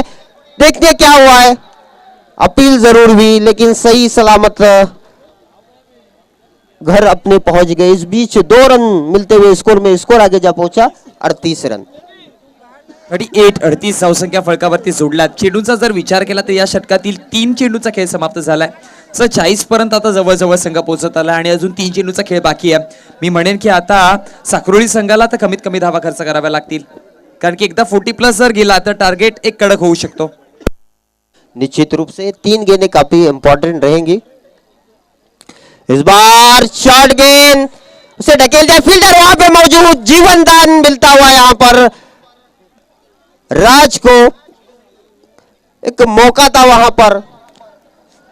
देखते क्या हुआ है, अपील जरूर हुई लेकिन सही सलामत घर अपने पहुंच गए। इस बीच 2 रन मिलते हुए स्कोर आगे जा पहुंचा 38 रन। 38 धावसंख्या फलकावरती जोडला। चेंडूचा जर विचार केला तर या षटकातील 3 चेंडूचा खेळ समाप्त झालाय. 40 पर्यंत आता जवळजवळ संघ पोहोचत आला आणि अजून 3 चेंडूचा खेळ बाकी आहे. मी म्हणेन की आता साक्रोळी संघाला तर कमीत कमी धावा खर्च कराव्या लागतील, कारण की एकदा 40+ जर गेला तर टार्गेट एक कडक होऊ शकतो. निश्चित रूप से 3 गेंदें काफी इंपॉर्टेंट रहेंगी। इस बार शॉर्ट गेंद उसे ढकेल दिया, फील्डर वहां पे मौजूद, जीवन दान मिलता हुआ यहां पर राज को। एक मौका था वहां पर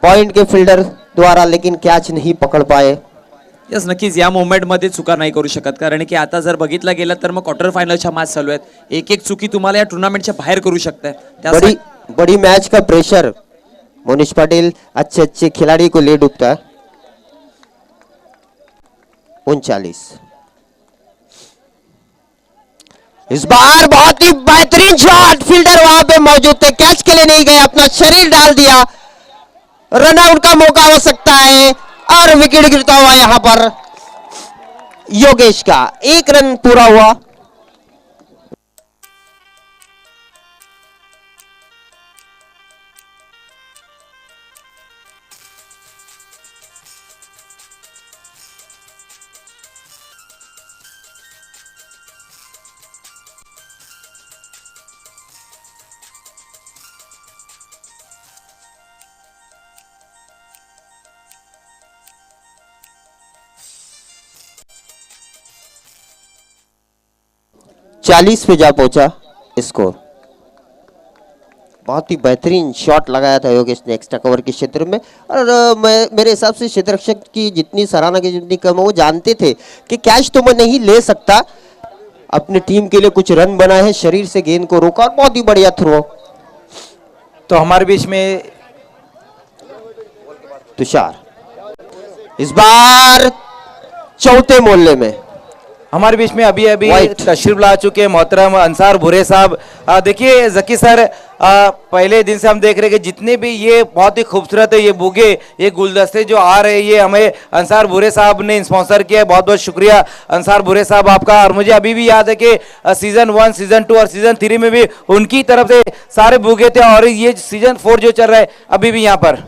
पॉइंट के फील्डर द्वारा, लेकिन कैच नहीं पकड़ पाए। यस, नक्कीच या मोमेंट मध्ये चुका नाही करू शकत, कारण की आता जर बघितलं गेलं तर मग क्वार्टर फायनलच्या मॅच चालू आहेत. एक एक चुकी तुम्हाला या टुर्नामेंटच्या बाहेर करू शकते. बड़ी मैच का प्रेशर मोनिश पटेल अच्छे अच्छे खिलाड़ी को ले डूबता है। 39। इस बार बहुत ही बेहतरीन शॉट, फील्डर वहां पे मौजूद थे, कैच के लिए नहीं गए, अपना शरीर डाल दिया। रन आउट का मौका हो सकता है और विकेट गिरता हुआ यहां पर योगेश का 1 रन पूरा हुआ। चालीस पे जा पहुंचा स्कोर। बहुत ही बेहतरीन शॉट लगाया था योगेश ने एक्स्ट्रा कवर के क्षेत्र में, और मेरे हिसाब से क्षेत्र रक्षक की जितनी सराहना की जितनी कम है, वो जानते थे कि कैच तो मैं नहीं ले सकता, अपनी टीम के लिए कुछ रन बनाए हैं, शरीर से गेंद को रोका और बहुत ही बढ़िया थ्रो। तो हमारे बीच में तुषार इस बार चौथे मोहल्ले में हमारे बीच में अभी अभी White. तशरीफ ला चुके हैं मोहतरम अंसार भूरे साहब। देखिए जकी सर, पहले दिन से हम देख रहे हैं कि जितने भी ये बहुत ही खूबसूरत है ये बुगे, ये गुलदस्ते जो आ रहे हैं, ये हमें अंसार भूरे साहब ने स्पॉन्सर किया है। बहुत बहुत शुक्रिया अंसार भूरे साहब आपका। और मुझे अभी भी याद है कि सीजन 1, सीजन 2 और सीजन 3 में भी उनकी तरफ से सारे बुगे थे, और ये सीजन 4 जो चल रहा है अभी भी यहाँ पर।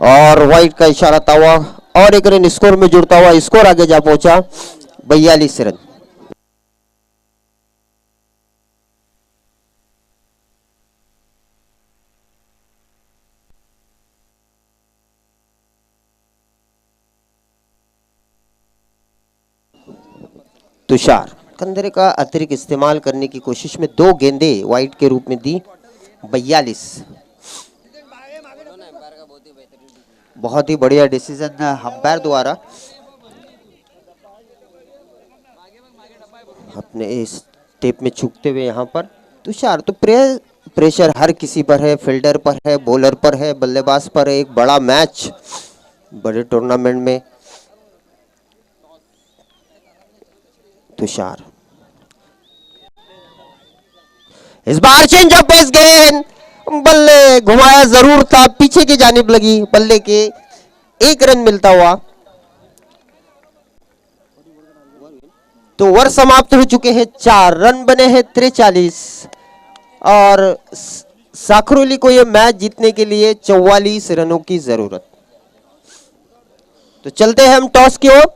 और व्हाइट का इशारा था हुआ और 1 रन स्कोर में जुड़ता हुआ स्कोर आगे जा पहुंचा 42 रन। तुषार कंधे का अतिरिक्त इस्तेमाल करने की कोशिश में 2 गेंदें व्हाइट के रूप में दी। 42। बहुत ही बढ़िया डिसीजन अंपायर द्वारा अपने इस टेप में चूकते हुए यहाँ पर। तुषार तो प्रेशर हर किसी पर है, फील्डर पर है, बॉलर पर है, बल्लेबाज पर है। एक बड़ा मैच बड़े टूर्नामेंट में। तुषार इस बार चेंज ऑफ पेस गेंद, बल्ले घुमाया जरूर था, पीछे की जानिब लगी, बल्ले के 1 रन मिलता हुआ। तो ओवर समाप्त हो चुके हैं, 4 रन बने हैं 43, और साखरोली को यह मैच जीतने के लिए 44 रनों की जरूरत। तो चलते हैं हम टॉस की ओर।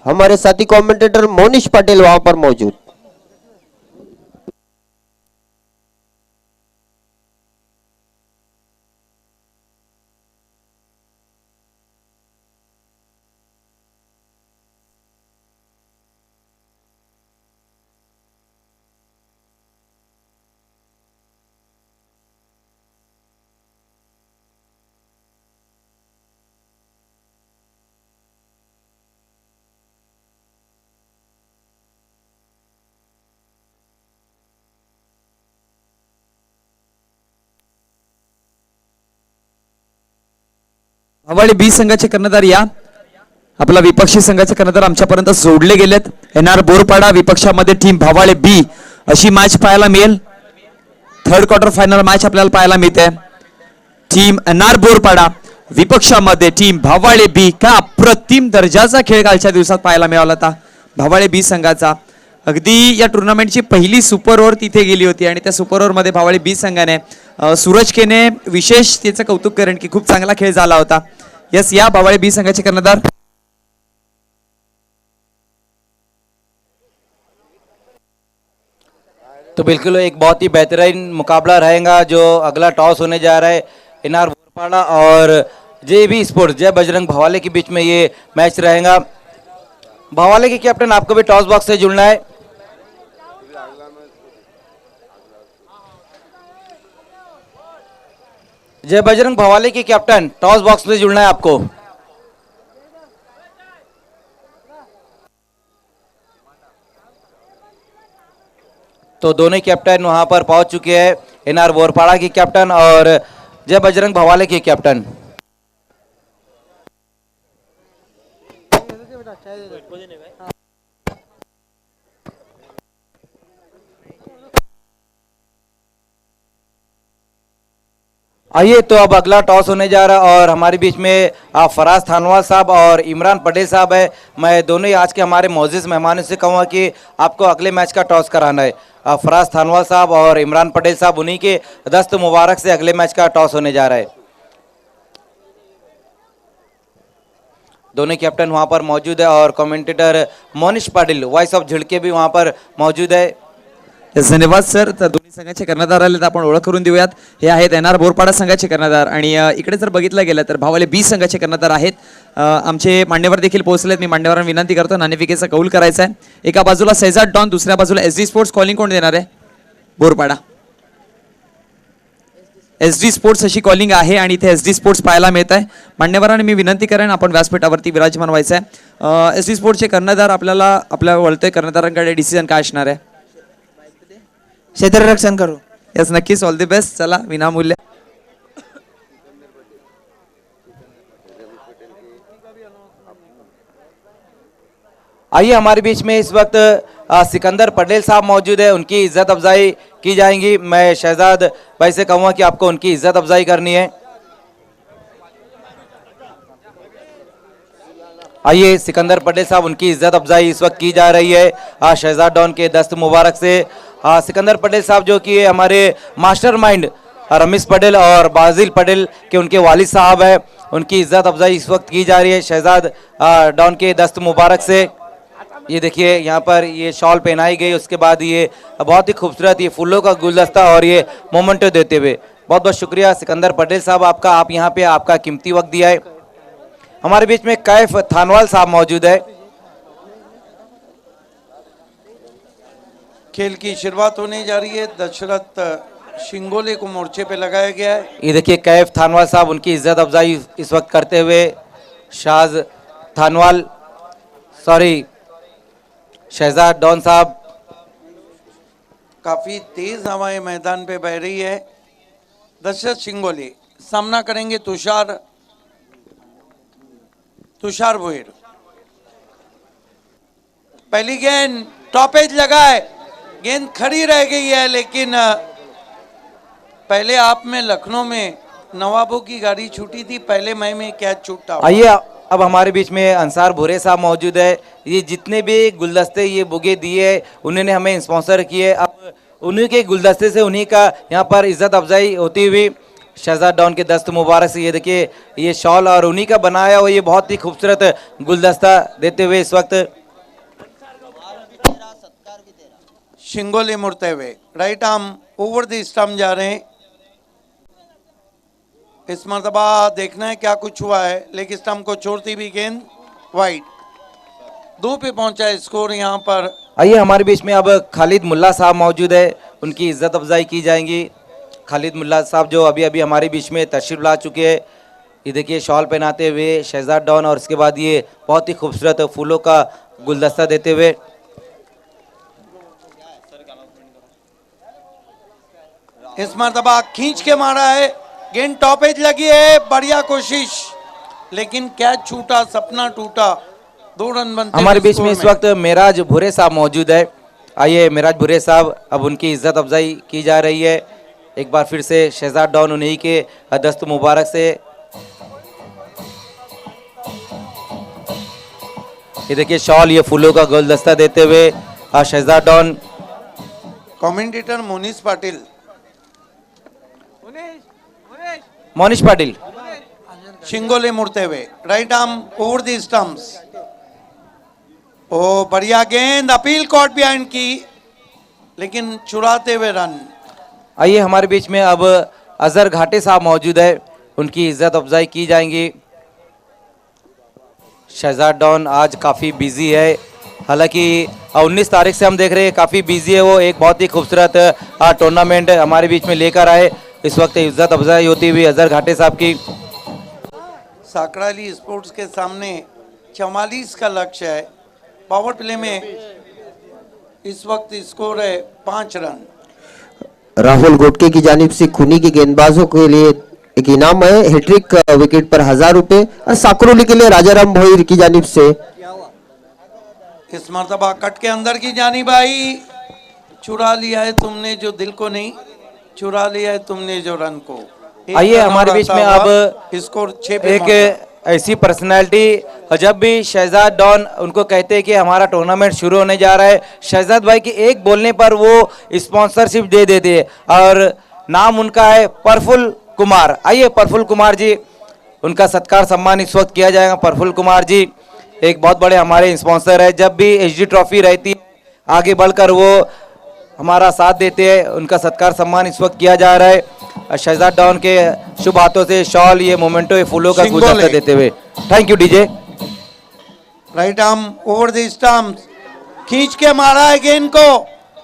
हमारे साथी कमेंटेटर मोनिश पटेल वहां पर मौजूद। भावाळे बी संघाचे कर्णधार या आपला विपक्षी संघाचे कर्णधार आमच्यापर्यंत जोडले गेलेत. एनआर बोरपाडा विपक्षामध्ये टीम भावाळे बी अशी मॅच पाहायला मिळेल. थर्ड क्वार्टर फायनल मॅच आपल्याला पाहायला मिळते. टीम एनआर बोरपाडा विपक्षामध्ये टीम भावाळे बी. का अप्रतिम दर्जाचा खेळ कालच्या दिवसात पाहायला मिळाला होता भावाळे बी संघाचा. अगदी या टुर्नामेंटची पहिली सुपर ओव्हर तिथे गेली होती आणि त्या सुपर ओव्हर मध्ये भावाळे बी संघाने सूरज केने विशेष त्याचं कौतुक करेन की खूप चांगला खेळ झाला होता. यस, या भावाळे बी संघाचे कर्णधार. तो बिल्कुल एक बहुत ही बेहतरीन मुकाबला रहेगा जो अगला टॉस होने जा रहा है एनआर बोरपाड़ा और JB स्पोर्ट्स जय बजरंग भवाले के बीच में ये मैच रहेगा. भवाले के कैप्टन आपको भी टॉस बॉक्स से जुड़ना है. जय बजरंग भवाले के कैप्टन टॉस बॉक्स में जुड़ना है आपको. तो दोनों कैप्टन वहां पर पहुंच चुके हैं. एनआर बोरपाड़ा की कैप्टन और जय बजरंग भवाले की कैप्टन. आइए तो अब अगला टॉस होने जा रहा है और हमारे बीच में फराज थानवाल साहब और इमरान पटेल साहब है. मैं दोनों ही आज के हमारे मौजूद मेहमानों से कहूँगा कि आपको अगले मैच का टॉस कराना है. फराज थानवाल साहब और इमरान पटेल साहब उन्हीं के दस्त मुबारक से अगले मैच का टॉस होने जा रहा है. दोनों कैप्टन वहां पर मौजूद है और commentator Monish Patil voice of झिडके भी वहां पर मौजूद है. धन्यवाद सर. तर दोन्ही संघाचे कर्णधार आले तर आपण ओळख करून देऊयात. हे आहेत एनआर बोरपाडा संघाचे कर्णधार आणि इकडे जर बघितलं गेलं तर भावाले बी संघाचे कर्णधार आहेत. आमचे मान्यवर देखील पोहोचलेत. मी मान्यवरांना विनंती करतो नाणेफेकीचा कौल करायचा आहे. एका बाजूला शेजाद डॉन, दुसऱ्या बाजूला SD स्पोर्ट्स. कॉलिंग कोण देणार आहे? बोरपाडा. SD स्पोर्ट्स अशी कॉलिंग आहे आणि इथे SD स्पोर्ट्स पाहायला मिळत आहे. मान्यवरांनी मी विनंती करेन आपण व्यासपीठावरती विराजमान व्हायचं आहे. SD स्पोर्ट्सचे कर्णधार आपल्या वळतोय. कर्णधारांकडे डिसिजन काय असणार आहे? क्षेत्ररक्षण करू. यस, नक्कीच. All the best. चला, विनामूल्य. आइए हमारे बीच में इस वक्त सिकंदर पटेल साहब मौजूद है. उनकी इज्जत अफजाई की जाएंगी. मैं शहजाद भाई से कहूँगा कि आपको उनकी इज्जत अफजाई करनी है. आइए सिकंदर पटेल साहब उनकी इज्जत अफजाई इस वक्त की जा रही है शहजाद डॉन के दस्त मुबारक से. सिकंदर पटेल साहब जो कि हमारे मास्टरमाइंड रमेश पटेल और बाजिल पटेल के उनके वालिद साहब है. उनकी इज्जत अफजाई इस वक्त की जा रही है शहजाद डॉन के दस्त मुबारक से. ये देखिए यहाँ पर ये शॉल पहनाई गई. उसके बाद ये बहुत ही खूबसूरत ये फूलों का गुलदस्ता और ये मोमेंटो देते हुए बहुत बहुत शुक्रिया सिकंदर पटेल साहब आपका. आप यहाँ पे आपका कीमती वक्त दिया है. हमारे बीच में कैफ थानवाल साहब मौजूद है. खेल की शुरुआत होने जा रही है. दशरथ शिंगोले को मोर्चे पे लगाया गया है. ये देखिए कैफ थानवाल साहब उनकी इज्जत अफजाई इस वक्त करते हुए शाज थानवाल शहजाद डॉन साहब. काफी तेज हवाएं मैदान पे बह रही है. दशरथ शिंगोले सामना करेंगे तुषार भोयर. पहली गेंद टॉप एज लगा है. गेंद खड़ी रह गई है लेकिन पहले आप में लखनऊ में नवाबों की गाड़ी छूटी थी. पहले मई में कैच छूटा. आइए अब हमारे बीच में अंसार भूरे साहब मौजूद है. ये जितने भी गुलदस्ते ये बुगे दिए उन्होंने हमें स्पॉन्सर किए. अब उन्हीं के गुलदस्ते से उन्हीं का यहाँ पर इज्जत अफजाई होती हुई शहजाद डॉन के दस्त मुबारक से ये देखिए ये शॉल और उन्हीं का बनाया हुआ ये बहुत ही खूबसूरत गुलदस्ता देते हुए इस वक्त शिंगोले मुड़ते हुए right arm over the stump जा रहे हैं. इस मरतबा देखना है क्या कुछ हुआ है. लेकिन स्टंप को छोड़ती भी गेंद वाइड. 2 पे पहुंचा है स्कोर यहाँ पर. आइए हमारे बीच में अब खालिद मुल्ला साहब मौजूद है. उनकी इज्जत अफजाई की जाएंगी. खालिद मुल्ला साहब जो अभी अभी हमारे बीच में तशरीफ ला चुके हैं. ये देखिए शॉल पहनाते हुए शहजाद डॉन और उसके बाद ये बहुत ही खूबसूरत फूलों का गुलदस्ता देते हुए. इस मरतबा खींच के मारा है. गेंद टॉप एज लगी है. बढ़िया कोशिश लेकिन कैच छूटा, सपना टूटा, 2 रन बनते हमारे हुए बीच में स्कोर इस वक्त मेराज भुरे साहब मौजूद है। आइए मेराज भुरे साहब, अब उनकी इज्जत अफजाई की जा रही है। एक बार फिर से शहजाद डॉन उन्हीं के दस्त मुबारक से। ये देखिए शॉल, ये फूलों का गुलदस्ता देते हुए शहजाद डॉन। कमेंटेटर मोनिश पाटिल, मोनिश पाटिल, शिंगोले मुड़ते हुए, right arm over the stumps. ओ बढ़िया गेंद, अपील कॉट बिहाइंड की, लेकिन चुराते हुए रन। आइए हमारे बीच में अब अजहर घाटे साहब मौजूद है, उनकी इज्जत अफजाई की जाएंगी। शहजाद डॉन आज काफ़ी बिजी है, हालांकि 19 तारीख से हम देख रहे हैं काफ़ी बिजी है वो। एक बहुत ही खूबसूरत टूर्नामेंट हमारे बीच में लेकर आए। इस वक्त इज्जत अफजाई होती हुई अजहर घाटे साहब की। साकराली स्पोर्ट्स के सामने 44 का लक्ष्य है। पावर प्ले में इस वक्त स्कोर है 5 रन। राहुल गोटके की जानिब से खूनी के गेंदबाजों के लिए एक इनाम है, हैट्रिक विकेट पर 1000 रुपए। और साकरोली के लिए राजाराम भोईर की जानिब से इस मर्तबा कट के अंदर की जानी भाई, चुरा लिया है तुमने जो दिल को नहीं, चुरा लिया है तुमने जो रन को। आइए हमारे बीच में अब स्कोर 6 पे एक ऐसी पर्सनालिटी, जब भी शहजाद डॉन उनको कहते हैं कि हमारा टूर्नामेंट शुरू होने जा रहा है, शहजाद भाई के एक बोलने पर वो स्पॉन्सरशिप दे देते हैं, और नाम उनका है प्रफुल्ल कुमार। आइए प्रफुल्ल कुमार जी, उनका सत्कार सम्मान इस वक्त किया जाएगा। प्रफुल्ल कुमार जी एक बहुत बड़े हमारे स्पॉन्सर है, जब भी एचडी ट्रॉफी रहती है आगे बढ़कर वो हमारा साथ देते हैं। उनका सत्कार सम्मान इस वक्त किया जा रहा है शहजाद डॉन के शुभ हाथों से। शॉल, ये मोमेंटो, ये फूलों का गुलदस्ता देते हुए। Thank you DJ. Right arm over the stumps, खींच के मारा है गेंद को,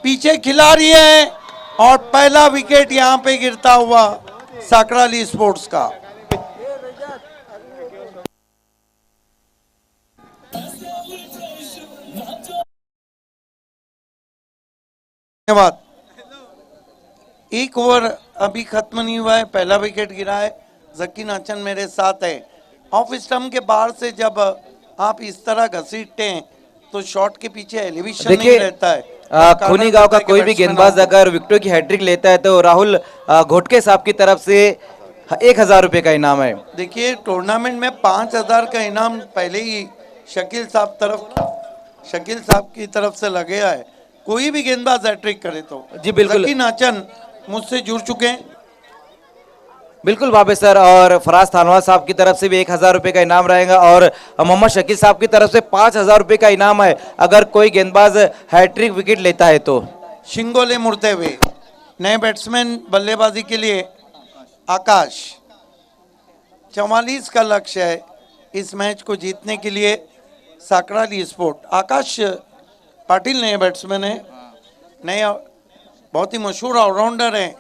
पीछे खिलाड़ी है, और पहला विकेट यहां पे गिरता हुआ साकराली स्पोर्ट्स का। धन्यवाद। एक ओवर अभी खत्म नहीं हुआ है, पहला विकेट गिरा है। जकी नाचन मेरे साथ है। ऑफ स्टंप के बाहर से जब आप इस तरह घसीटते हैं तो शॉट के पीछे एलिवेशन नहीं रहता है। खूनी गांव का कोई भी गेंदबाज अगर विकेटों की हैट्रिक लेता है तो राहुल घोटके साहब की तरफ से 1000 रुपए का इनाम है। देखिए टूर्नामेंट में 5000 का इनाम पहले ही शकील साहब की तरफ से लगे है। कोई भी गेंदबाज हैट्रिक करे तो जी बिल्कुल। जकी नाचन मुझसे जुड़ चुके हैं। बिल्कुल बाबे सर, और फराज थानवा साहब की तरफ से भी 1000 रुपए का इनाम रहेगा, और मोहम्मद शकील साहब की तरफ से 5000 रुपए का इनाम है अगर कोई गेंदबाज हैट्रिक विकेट लेता है तो। शिंगोले मुड़ते हुए नए बैट्समैन बल्लेबाजी के लिए आकाश। 44 का लक्ष्य है इस मैच को जीतने के लिए साकराली स्पोर्ट। आकाश पाटिल नए बैट्समैन है, नए बहुत ही मशहूर ऑलराउंडर हैं।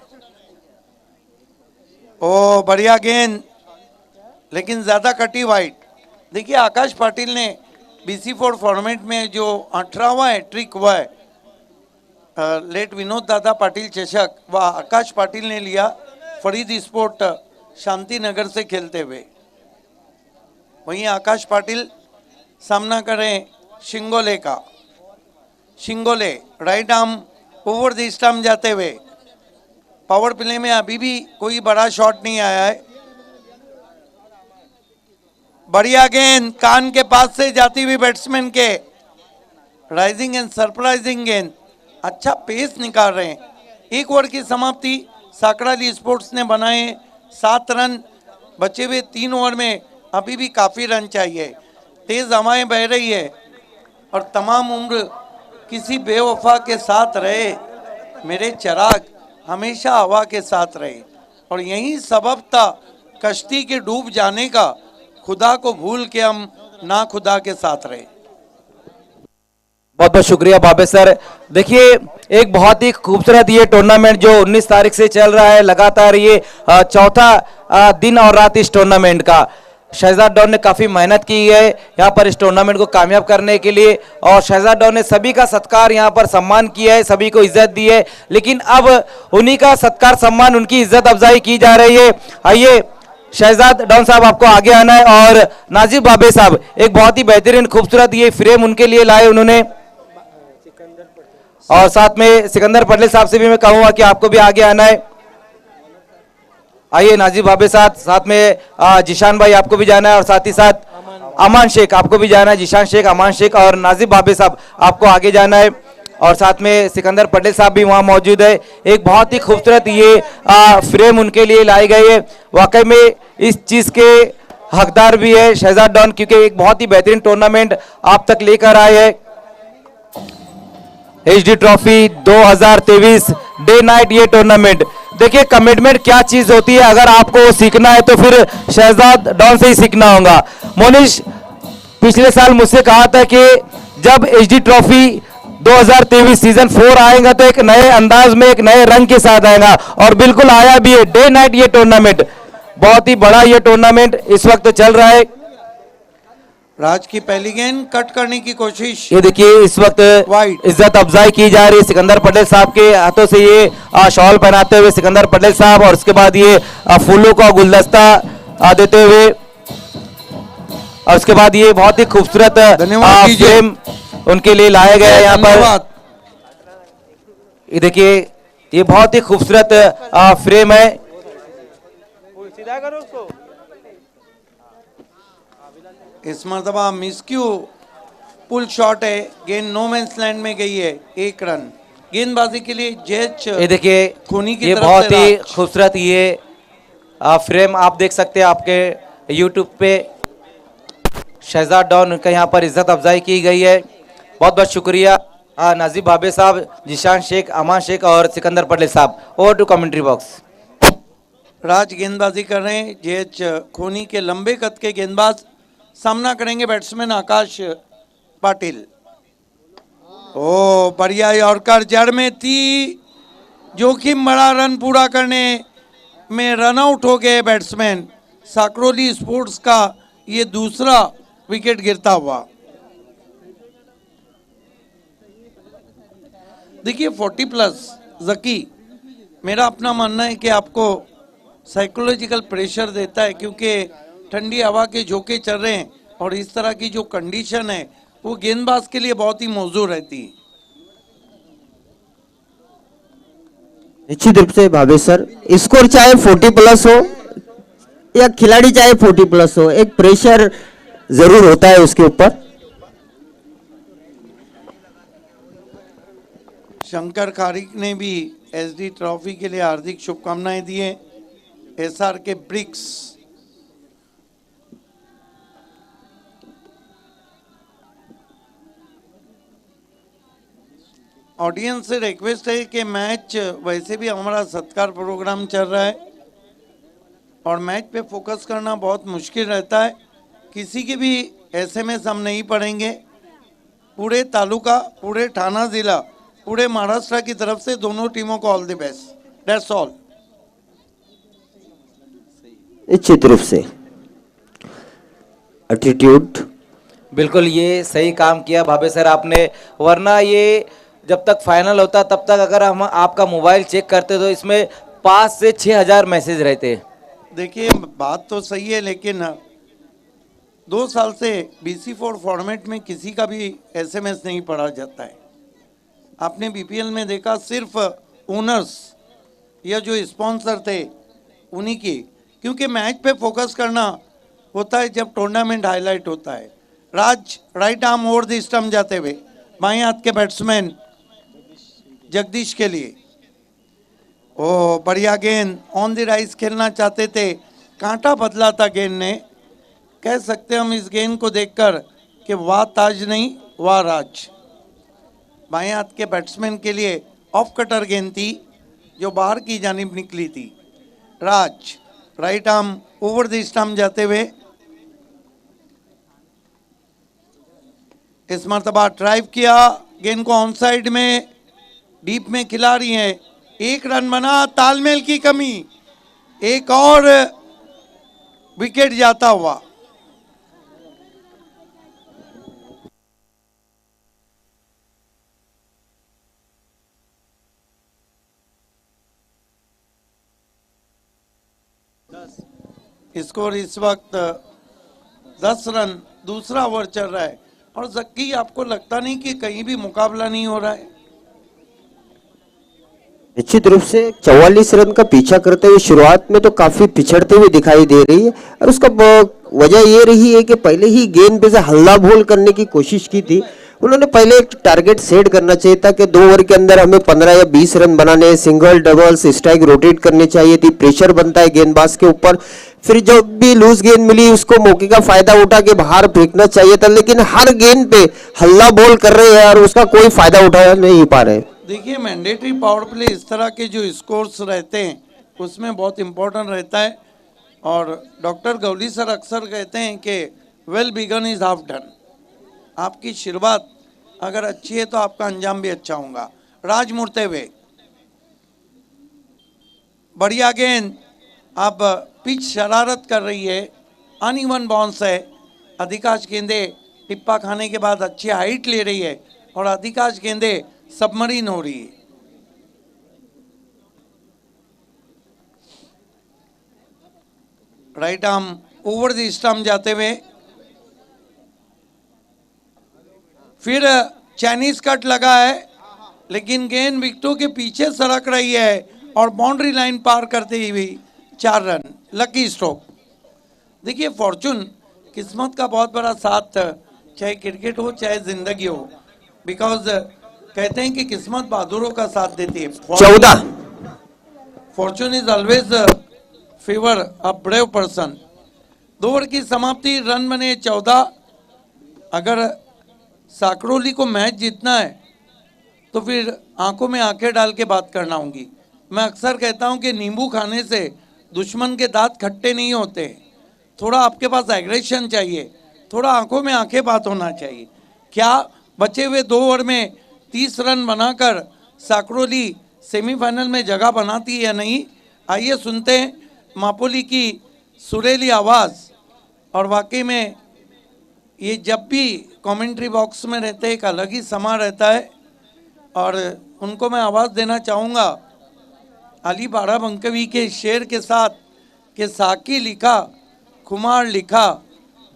ओ बढ़िया गेंद, लेकिन ज्यादा कटी वाइड। देखिए आकाश पाटिल ने BC4 फॉर्मेट में जो 18वां हैट्रिक हुआ है, लेट विनोद दादा पाटिल चषक, वह आकाश पाटिल ने लिया फरीद स्पोर्ट शांति नगर से खेलते हुए। वहीं आकाश पाटिल सामना करें शिंगोले का। Shingole right arm over the stump जाते हुए। पावर प्ले में अभी भी कोई बड़ा शॉट नहीं आया है। बढ़िया गेंद कान के पास से जाती हुई बैट्समैन के, राइजिंग एंड सरप्राइजिंग गेंद, अच्छा पेस निकाल रहे हैं। एक ओवर की समाप्ति, साकराली स्पोर्ट्स ने बनाए 7 रन। बचे हुए 3 ओवर में अभी भी काफ़ी रन चाहिए। तेज हवाएं बह रही है और तमाम उम्र किसी बेवफा के साथ रहे मेरे चिराग, हमेशा हवा के साथ रहे, और यही सबब था कश्ती के डूब जाने का। खुदा को भूल के हम ना खुदा के साथ रहे। बहुत बहुत शुक्रिया बाबे सर। देखिए एक बहुत ही खूबसूरत ये टूर्नामेंट जो 19 तारीख से चल रहा है, लगातार ये चौथा दिन और रात इस टूर्नामेंट का। शहजाद डॉन ने काफी मेहनत की है यहाँ पर इस टूर्नामेंट को कामयाब करने के लिए, और शहजाद डॉन ने सभी का सत्कार यहाँ पर सम्मान किया है, सभी को इज्जत दी है, लेकिन अब उन्हीं का सत्कार सम्मान, उनकी इज्जत अफजाई की जा रही है। आइए शहजाद डॉन साहब आपको आगे आना है और नाजिब बाबे साहब एक बहुत ही बेहतरीन खूबसूरत ये फ्रेम उनके लिए लाए उन्होंने, और साथ में सिकंदर पटेल साहब से भी मैं कहूंगा कि आपको भी आगे आना है। आइए नाजिब बाबे साहब, साथ में जिशान भाई आपको भी जाना है, और साथ ही साथ अमान शेख आपको भी जाना है। जिशान शेख, अमान शेख और नाजिब बाबे साहब आपको आगे जाना है, और साथ में सिकंदर पटेल साहब भी वहां मौजूद है। एक बहुत ही खूबसूरत ये फ्रेम उनके लिए लाई गई है। वाकई में इस चीज के हकदार भी है शहजाद डॉन, क्योंकि एक बहुत ही बेहतरीन टूर्नामेंट आप तक लेकर आए हैं। एचडी ट्रॉफी 2023 डे नाइट ये टूर्नामेंट, देखिए कमिटमेंट क्या चीज होती है। अगर आपको सीखना है तो फिर शहजाद डॉन से ही सीखना होगा। मोनिश पिछले साल मुझसे कहा था कि जब एचडी ट्रॉफी 2023 सीजन 4 आएगा तो एक नए अंदाज में, एक नए रंग के साथ आएगा, और बिल्कुल आया भी है। डे नाइट ये टूर्नामेंट, बहुत ही बड़ा ये टूर्नामेंट इस वक्त चल रहा है। राज की पहली गेंद कट करने की कोशिश, ये देखिए इस वक्त Wide. इज्जत अफजाई की जा रही है सिकंदर पटेल साहब के हाथों से। ये शॉल पहनाते हुए सिकंदर पटेल साहब, और उसके बाद ये फूलों का गुलदस्ता देते हुए, और उसके बाद ये बहुत ही खूबसूरत धन्यवाद कीजिए। फ्रेम उनके लिए लाया गया है यहाँ पर। धन्यवाद। ये देखिए ये बहुत ही खूबसूरत फ्रेम है। इस मरतबा मिसक्यू पुल शॉट है, गेंद नो मैंस लैंड में गई है, 1 रन। गेंदबाजी के लिए जेच ये देखिए खूनी की ये तरफ बहुत से ही राज। खूबसूरत ये फ्रेम आप देख सकते हैं आपके यूट्यूब पे। शहजाद डॉन का यहाँ पर इज्जत अफजाई की गई है। बहुत बहुत शुक्रिया नाजिब बाबे साहब, जिशान शेख, अमान शेख और सिकंदर पटेल साहब। Over to commentary box. Raj गेंदबाजी कर रहे हैं, जेच खूनी के लंबे कद के गेंदबाज सामना करेंगे बैट्समैन आकाश पाटिल। ओ बढ़िया यॉर्कर जड़ में थी, जोखिम बड़ा, रन पूरा करने में रन आउट हो गए बैट्समैन। साकरोली स्पोर्ट्स का ये दूसरा विकेट गिरता हुआ। देखिए 40+ जकी, मेरा अपना मानना है कि आपको साइकोलॉजिकल प्रेशर देता है, क्योंकि ठंडी हवा के झोंके चल रहे हैं और इस तरह की जो कंडीशन है वो गेंदबाज के लिए बहुत ही मौजूद रहती है। निश्चित रूप से भावेश सर, स्कोर चाहे 40+ हो या खिलाड़ी चाहे 40+ हो, एक प्रेशर जरूर होता है उसके ऊपर। शंकर खारिक ने भी एसडी ट्रॉफी के लिए हार्दिक शुभकामनाएं दी हैं। एसआर के ब्रिक्स ऑडियंस से रिक्वेस्ट है कि मैच, वैसे भी हमारा सत्कार प्रोग्राम चल रहा है और मैच पे फोकस करना बहुत मुश्किल रहता है। किसी के भी एसएमएस हम नहीं पढ़ेंगे। पूरे तालुका, पूरे थाना जिला, पूरे महाराष्ट्र की तरफ से दोनों टीमों को all the best. That's all. निश्चित रूप से एटीट्यूड, बिल्कुल ये सही काम किया भावे सर आपने, वरना ये जब तक फाइनल होता तब तक अगर हम आपका मोबाइल चेक करते तो इसमें 5 से 6 हजार मैसेज रहते। देखिए बात तो सही है, लेकिन 2 साल से BC4 फॉर्मेट में किसी का भी एसएमएस नहीं पढ़ा जाता है। आपने बीपीएल में देखा सिर्फ ओनर्स या जो स्पॉन्सर थे उन्हीं की, क्योंकि मैच पे फोकस करना होता है जब टूर्नामेंट हाईलाइट होता है। Raj right arm over the stump जाते हुए, बाएं हाथ के बैट्समैन जगदीश के लिए। ओ बढ़िया गेंद, ऑन द राइज खेलना चाहते थे, कांटा बदला था गेंद ने। कह सकते हम इस गेंद को देखकर कि वाह ताज नहीं वाह राज। बाएं हाथ के बैट्समैन के लिए ऑफ कटर गेंद थी जो बाहर की जानिब निकली थी। Raj right arm over the stump जाते हुए इस मरतबा ड्राइव किया, गेंद को ऑन साइड में डीप में खिला रही है। 1 रन बना, तालमेल की कमी, एक और विकेट जाता हुआ। स्कोर इस वक्त 10 रन, दूसरा ओवर चल रहा है। और जक्की, आपको लगता नहीं कि कहीं भी मुकाबला नहीं हो रहा है? निश्चित रूप से 44 रन का पीछा करते हुए शुरुआत में तो काफी पिछड़ते हुए दिखाई दे रही है, और उसका वजह ये रही है कि पहले ही गेंद पे से हल्ला बोल करने की कोशिश की थी। उन्होंने पहले एक टारगेट सेट करना चाहिए था कि 2 ओवर के अंदर हमें 15 या 20 रन बनाने, सिंगल डबल्स स्ट्राइक रोटेट करनी चाहिए थी। प्रेशर बनता है गेंदबाज के ऊपर, फिर जब भी लूज गेंद मिली उसको मौके का फायदा उठा के बाहर फेंकना चाहिए था, लेकिन हर गेंद पे हल्ला बोल कर रहे हैं और उसका कोई फायदा उठा नहीं पा रहे। देखिए, मैंडेटरी पावर प्ले इस तरह के जो स्कोर्स रहते हैं उसमें बहुत इंपॉर्टेंट रहता है। और डॉक्टर गौली सर अक्सर कहते हैं कि well begun is half done. आपकी शुरुआत अगर अच्छी है तो आपका अंजाम भी अच्छा होगा। राज मुड़ते हुए, बढ़िया गेंद। अब पिच शरारत कर रही है, अनइवन बाउंस है। अधिकांश गेंदें टिप्पा खाने के बाद अच्छी हाइट ले रही है और अधिकांश गेंदें सबमरीन हो रही है। Right arm over the stump जाते हुए, फिर चाइनीज कट लगा है, लेकिन गेंद विकेटों के पीछे सरक रही है और बाउंड्री लाइन पार करते हुए 4 रन, लकी स्ट्रोक। देखिए, फॉर्चून किस्मत का बहुत बड़ा साथ, चाहे क्रिकेट हो चाहे जिंदगी हो, बिकॉज कहते हैं कि किस्मत बहादुरों का साथ देती है। 14 Fortune is always favour a brave person. 2 over की समाप्ति, रन बने 14। अगर साकरोली को मैच जीतना है तो फिर आंखों में आंखें डाल के बात करना होगी। मैं अक्सर कहता हूं कि नींबू खाने से दुश्मन के दांत खट्टे नहीं होते। थोड़ा आपके पास एग्रेशन चाहिए, थोड़ा आंखों में आंखें बात होना चाहिए। क्या बचे हुए 2 ओवर में 30 रन बनाकर साकरोली सेमीफाइनल में जगह बनाती है या नहीं? आइए सुनते हैं मापोली की सुरीली आवाज़। और वाकई में ये जब भी कमेंट्री बॉक्स में रहते हैं एक अलग ही समा रहता है। और उनको मैं आवाज़ देना चाहूँगा अली बाराबंकवी के शेर के साथ कि साकी लिखा, खुमार लिखा,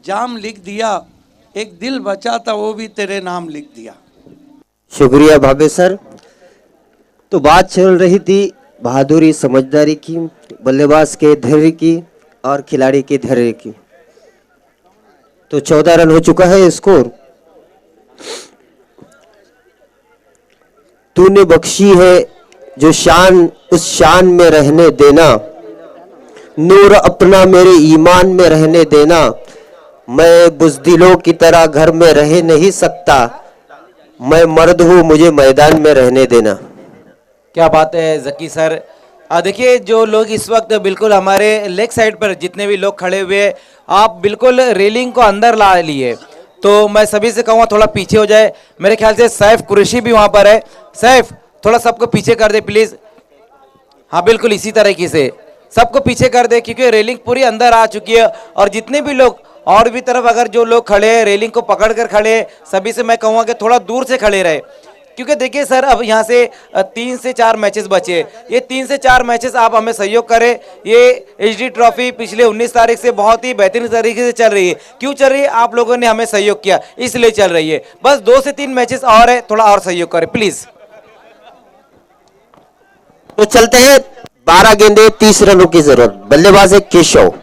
जाम लिख दिया, एक दिल बचा था वो भी तेरे नाम लिख दिया। शुक्रिया भावे सर। तो बात चल रही थी बहादुरी, समझदारी की, बल्लेबाज के धैर्य की और खिलाड़ी के धैर्य की। तो 14 रन हो चुका है स्कोर। तूने बख्शी है जो शान, उस शान में रहने देना, नूर अपना मेरे ईमान में रहने देना। मैं बुज़दिलों की तरह घर में रह नहीं सकता, मैं मर्द हूँ, मुझे मैदान में रहने देना। क्या बात है जकी सर। देखिए, जो लोग इस वक्त बिल्कुल हमारे लेग साइड पर जितने भी लोग खड़े हुए, आप बिल्कुल रेलिंग को अंदर ला लिए, तो मैं सभी से कहूँगा थोड़ा पीछे हो जाए। मेरे ख्याल से सैफ कुरैशी भी वहाँ पर है। सैफ, थोड़ा सबको पीछे कर दे प्लीज़। हाँ, बिल्कुल इसी तरीके से सबको पीछे कर दे, क्योंकि रेलिंग पूरी अंदर आ चुकी है। और जितने भी लोग और भी तरफ अगर जो लोग खड़े हैं, रेलिंग को पकड़ कर खड़े हैं, सभी से मैं कहूँगा कि थोड़ा दूर से खड़े रहे। क्योंकि देखिए सर, अब यहाँ से 3 से 4 मैचेस बचे। ये 3 से 4 मैचेस आप हमें सहयोग करें। ये एचडी ट्रॉफी पिछले 19 तारीख से बहुत ही बेहतरीन तरीके से चल रही है। क्यों चल रही है? आप लोगों ने हमें सहयोग किया, इसलिए चल रही है। बस 2 से 3 मैचेस और है, थोड़ा और सहयोग करें प्लीज। तो चलते हैं। 12 गेंदे, 30 रनों की जरूरत। बल्लेबाज है केशव।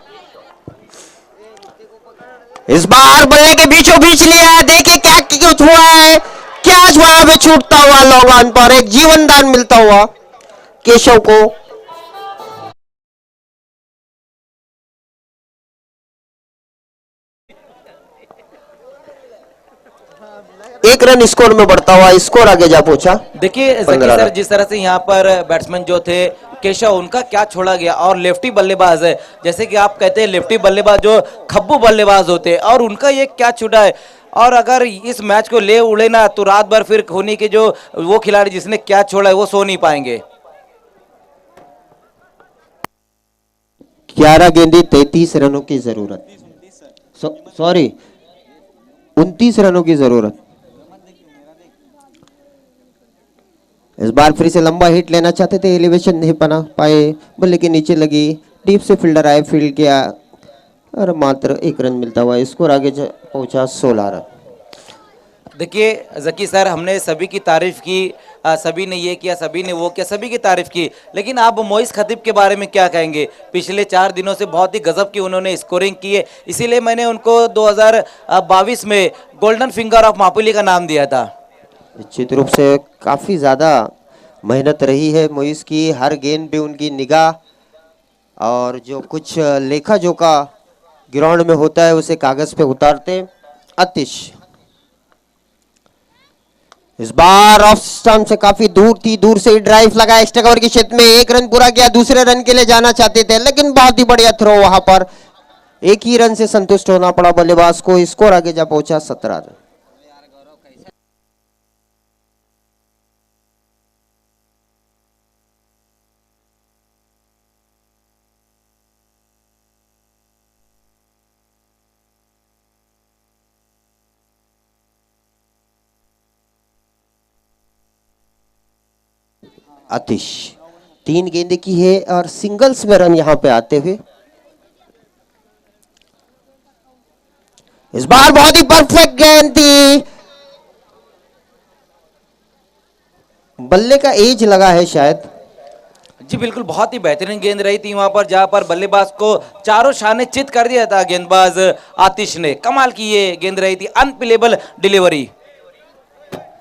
इस बार बल्ले के बीचों बीच लिया है। देखिए क्या कुछ हुआ है, कैच वहां पे छूटता हुआ लॉन्ग ऑन पर एक जीवन दान मिलता हुआ केशव को। एक रन स्कोर में बढ़ता हुआ स्कोर आगे जा पहुंचा। देखिए जकी सर, जिस तरह से यहाँ पर बैट्समैन जो थे केशव, उनका क्या छोड़ा गया। और लेफ्टी बल्लेबाज है, जैसे कि आप कहते हैं लेफ्टी बल्लेबाज जो खब्बू बल्लेबाज होते हैं, और उनका ये क्या छूटा है। और अगर इस मैच को ले उड़े ना तो रात भर फिर खोनी के जो वो खिलाड़ी जिसने क्या छोड़ा है वो सो नहीं पाएंगे। 11 गेंदे, 33 रनों की जरूरत। सॉरी, 29 रनों की जरूरत। इस बार फिर से लंबा हिट लेना चाहते थे, एलिवेशन नहीं बना पाए, बल्ले के नीचे लगी, डीप से फील्डर आए, फील्ड किया, और मात्र 1 रन मिलता हुआ स्कोर आगे पहुंचा 16 रन। देखिए जकी सर, हमने सभी की तारीफ की, सभी ने ये किया, सभी ने वो किया, सभी की तारीफ की, लेकिन आप मोइस खतीब के बारे में क्या कहेंगे? पिछले 4 दिनों से बहुत ही गजब की उन्होंने स्कोरिंग की है, इसीलिए मैंने उनको 2022 में गोल्डन फिंगर ऑफ मापुली का नाम दिया था। निश्चित रूप से काफी ज्यादा मेहनत रही है मोइस की, हर गेंद पे उनकी निगाह और जो कुछ लेखा जोखा ग्राउंड में होता है उसे कागज पे उतारते। आतिश इस बार ऑफ स्टंप से काफी दूर थी, दूर से ही ड्राइव लगा एक्स्ट्रा कवर के क्षेत्र में, 1 रन पूरा किया, दूसरे रन के लिए जाना चाहते थे लेकिन बहुत ही बढ़िया थ्रो, वहां पर 1 ही रन से संतुष्ट होना पड़ा बल्लेबाज को। स्कोर आगे जा पहुंचा 17 रन। आतिश 3 गेंदें की है और सिंगल्स में रन यहां पे आते हुए। इस बार बहुत ही परफेक्ट गेंद थी, बल्ले का एज लगा है शायद। जी बिल्कुल, बहुत ही बेहतरीन गेंद रही थी वहां पर, जहां पर बल्लेबाज को चारों शाने चित कर दिया था गेंदबाज आतिश ने। कमाल की ये गेंद रही थी, अनप्लेबल डिलीवरी।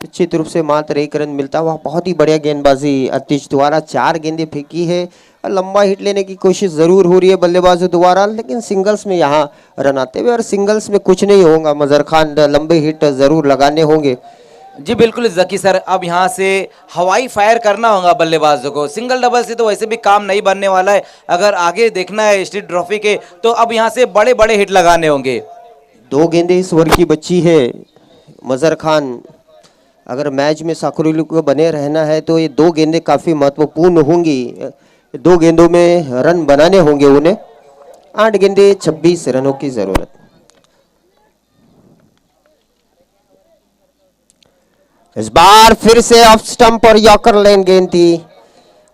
निश्चित रूप से मात्र 1 रन मिलता हुआ, बहुत ही बढ़िया गेंदबाजी आतिश द्वारा। 4 गेंदें फेंकी है और लंबा हिट लेने की कोशिश जरूर हो रही है बल्लेबाजों द्वारा, लेकिन सिंगल्स में यहाँ रन आते हुए, और सिंगल्स में कुछ नहीं होगा मजर खान, लंबे हिट जरूर लगाने होंगे। जी बिल्कुल जकी सर, अब यहाँ से हवाई फायर करना होगा बल्लेबाजों को। सिंगल डबल से तो वैसे भी काम नहीं बनने वाला है, अगर आगे देखना है स्टेट ट्रॉफी के तो अब यहाँ से बड़े बड़े हिट लगाने होंगे। 2 गेंदें इस ओवर की बची है मजर खान, अगर मैच में साकुरेली को बने रहना है तो ये 2 गेंदें काफी महत्वपूर्ण होंगी। 2 गेंदों में रन बनाने होंगे उन्हें। 8 गेंदें 26 रनों की जरूरत। इस बार फिर से ऑफ स्टंप और यॉर्कर लाइन गेंद थी,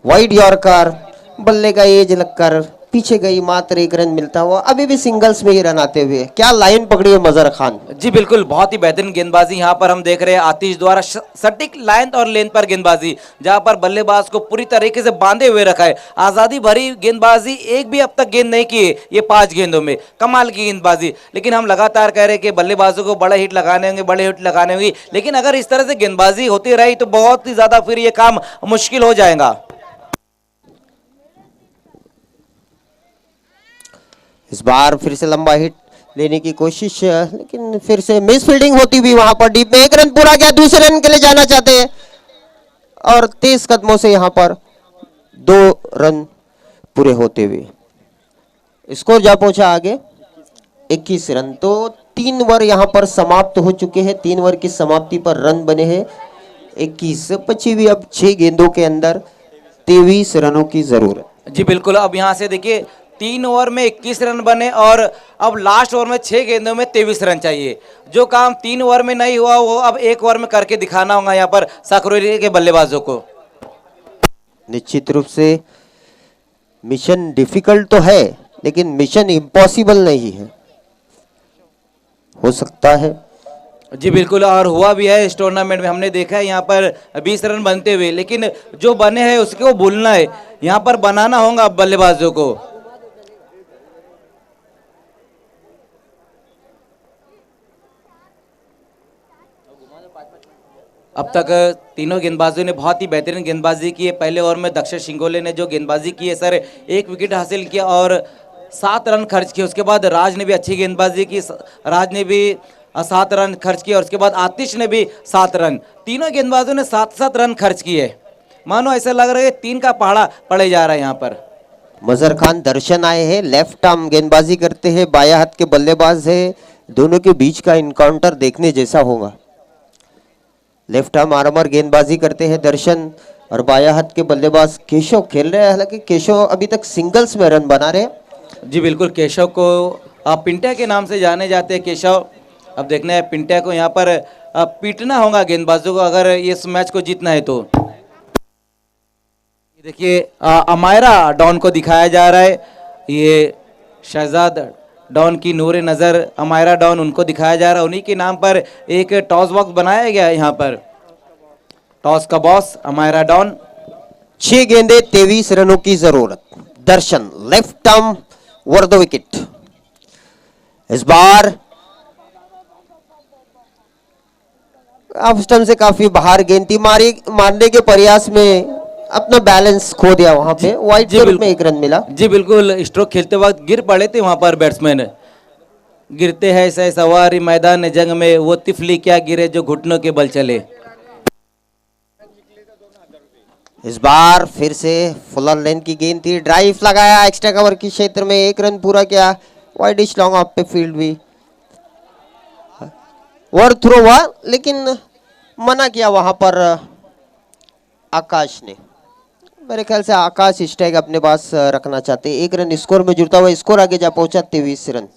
वाइड यॉर्कर, बल्ले का एज लगकर पीछे गई, मात्र 1 रन मिलता हुआ। अभी भी सिंगल्स में ही रन आते हुए, क्या लाइन पकड़ी है मजर खान। जी बिल्कुल, बहुत ही बेहतरीन गेंदबाजी यहाँ पर हम देख रहे हैं आतिश द्वारा। सटीक लाइन और लेंथ पर गेंदबाजी, जहाँ पर बल्लेबाज को पूरी तरीके से बांधे हुए रखा है। आजादी भरी गेंदबाजी, एक भी अब तक गेंद नहीं की है ये 5 गेंदों में। कमाल की गेंदबाजी, लेकिन हम लगातार कह रहे हैं कि बल्लेबाजों को बड़े हिट लगाने होंगे, बड़े हिट लगाने होंगे, लेकिन अगर इस तरह से गेंदबाजी होती रही तो बहुत ही ज्यादा फिर ये काम मुश्किल हो जाएगा। इस बार फिर से लंबा हिट लेने की कोशिश, लेकिन फिर से मिस फील्डिंग होती हुई वहां पर डीप में। 1 रन पूरा किया, दूसरे रन के लिए जाना चाहते हैं और तेज कदमों से यहां पर 2 रन पूरे होते हुए स्कोर जा पहुंचा आगे 21 रन। तो 3 ओवर यहां पर समाप्त हो चुके हैं। 3 ओवर की समाप्ति पर रन बने हैं 21, बची हुई अब 6 गेंदों के अंदर 23 रनों की जरूरत। जी बिल्कुल, अब यहाँ से देखिए 3 ओवर में 21 रन बने और अब लास्ट ओवर में 6 गेंदों में 23 रन चाहिए। जो काम 3 ओवर में नहीं हुआ वो अब 1 ओवर में करके दिखाना होगा यहाँ पर साकुरेली के बल्लेबाजों को। निश्चित रूप से मिशन डिफिकल्ट तो है, लेकिन मिशन इम्पॉसिबल नहीं है, हो सकता है। जी बिल्कुल, और हुआ भी है इस टूर्नामेंट में। हमने देखा है यहाँ पर 20 रन बनते हुए, लेकिन जो बने हैं उसको भूलना है, यहाँ पर बनाना होगा बल्लेबाजों को। अब तक तीनों गेंदबाजों ने बहुत ही बेहतरीन गेंदबाजी की है। पहले ओवर में दक्षिण शिंगोले ने जो गेंदबाजी की है सर, 1 विकेट हासिल किया और 7 रन खर्च किए। उसके बाद राज ने भी अच्छी गेंदबाजी की, राज ने भी 7 रन खर्च किए और उसके बाद आतिश ने भी 7 रन। तीनों गेंदबाजों ने 7-7 रन खर्च किए। मानो ऐसा लग रहा है 3 का पहाड़ा पड़े जा रहा है यहाँ पर। मजर खान दर्शन आए हैं, लेफ्ट आर्म गेंदबाजी करते हैं, बाया हाथ के बल्लेबाज है। दोनों के बीच का इनकाउंटर देखने जैसा होगा। लेफ्ट आर्म आर्मर गेंदबाजी करते हैं दर्शन और बाया हाथ के बल्लेबाज केशव खेल रहे हैं। हालांकि केशव अभी तक सिंगल्स में रन बना रहे। जी बिल्कुल, केशव को आप पिंटा के नाम से जाने जाते हैं केशव। अब देखना है पिंटा को यहाँ पर पीटना होगा गेंदबाजों को अगर इस मैच को जीतना है तो। देखिए अमायरा डॉन को दिखाया जा रहा है, ये शहजाद डॉन की नूरे नज़र अमायरा डॉन उनको दिखाया जा रहा है। उन्हीं के नाम पर एक टॉस बॉक्स बनाया गया है यहाँ पर। टॉस का बॉस अमायरा डॉन। 6 गेंदे 23 रनों की जरूरत। Darshan left arm over the wicket. इस बार ऑफ स्टंप से काफी बाहर गेंद थी, मारने के प्रयास में अपना बैलेंस खो दिया वहां पे। वाइड के रूप में 1 रन मिला। जी बिल्कुल, स्ट्रोक खेलते वक्त गिर पड़े थे वहां पर बैट्समैन। गिरते हैं ऐसे सवारी मैदान जंग में, वो तिफली क्या गिरे जो घुटनों के बल चले। इस बार फिर से फुलर लेन की गेंद थी, ड्राइव लगाया एक्स्ट्रा कवर की क्षेत्र में, 1 रन पूरा किया। वाइडिश लॉन्ग ऑफ पे फील्ड भी ओवर थ्रो हुआ, लेकिन मना किया वहां पर आकाश ने। मेरे ख्याल से आकाश स्ट्राइक अपने पास रखना चाहते। 1 रन स्कोर में जुड़ता हुआ स्कोर आगे जा पहुंचा 23 रन।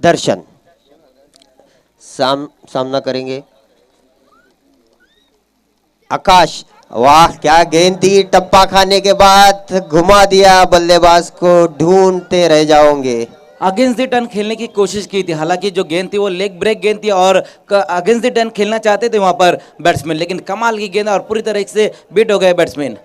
दर्शन सामना करेंगे। आकाश, वाह क्या गेंद थी, टप्पा खाने के बाद घुमा दिया बल्लेबाज को, ढूंढते रह जाओगे। अगेंस्ट द टर्न खेलने की कोशिश की थी, हालांकि जो गेंद थी वो लेग ब्रेक गेंद थी और अगेंस्ट द टर्न खेलना चाहते थे वहां पर बैट्समैन, लेकिन कमाल की गेंद और पूरी तरह से बीट हो गए बैट्समैन।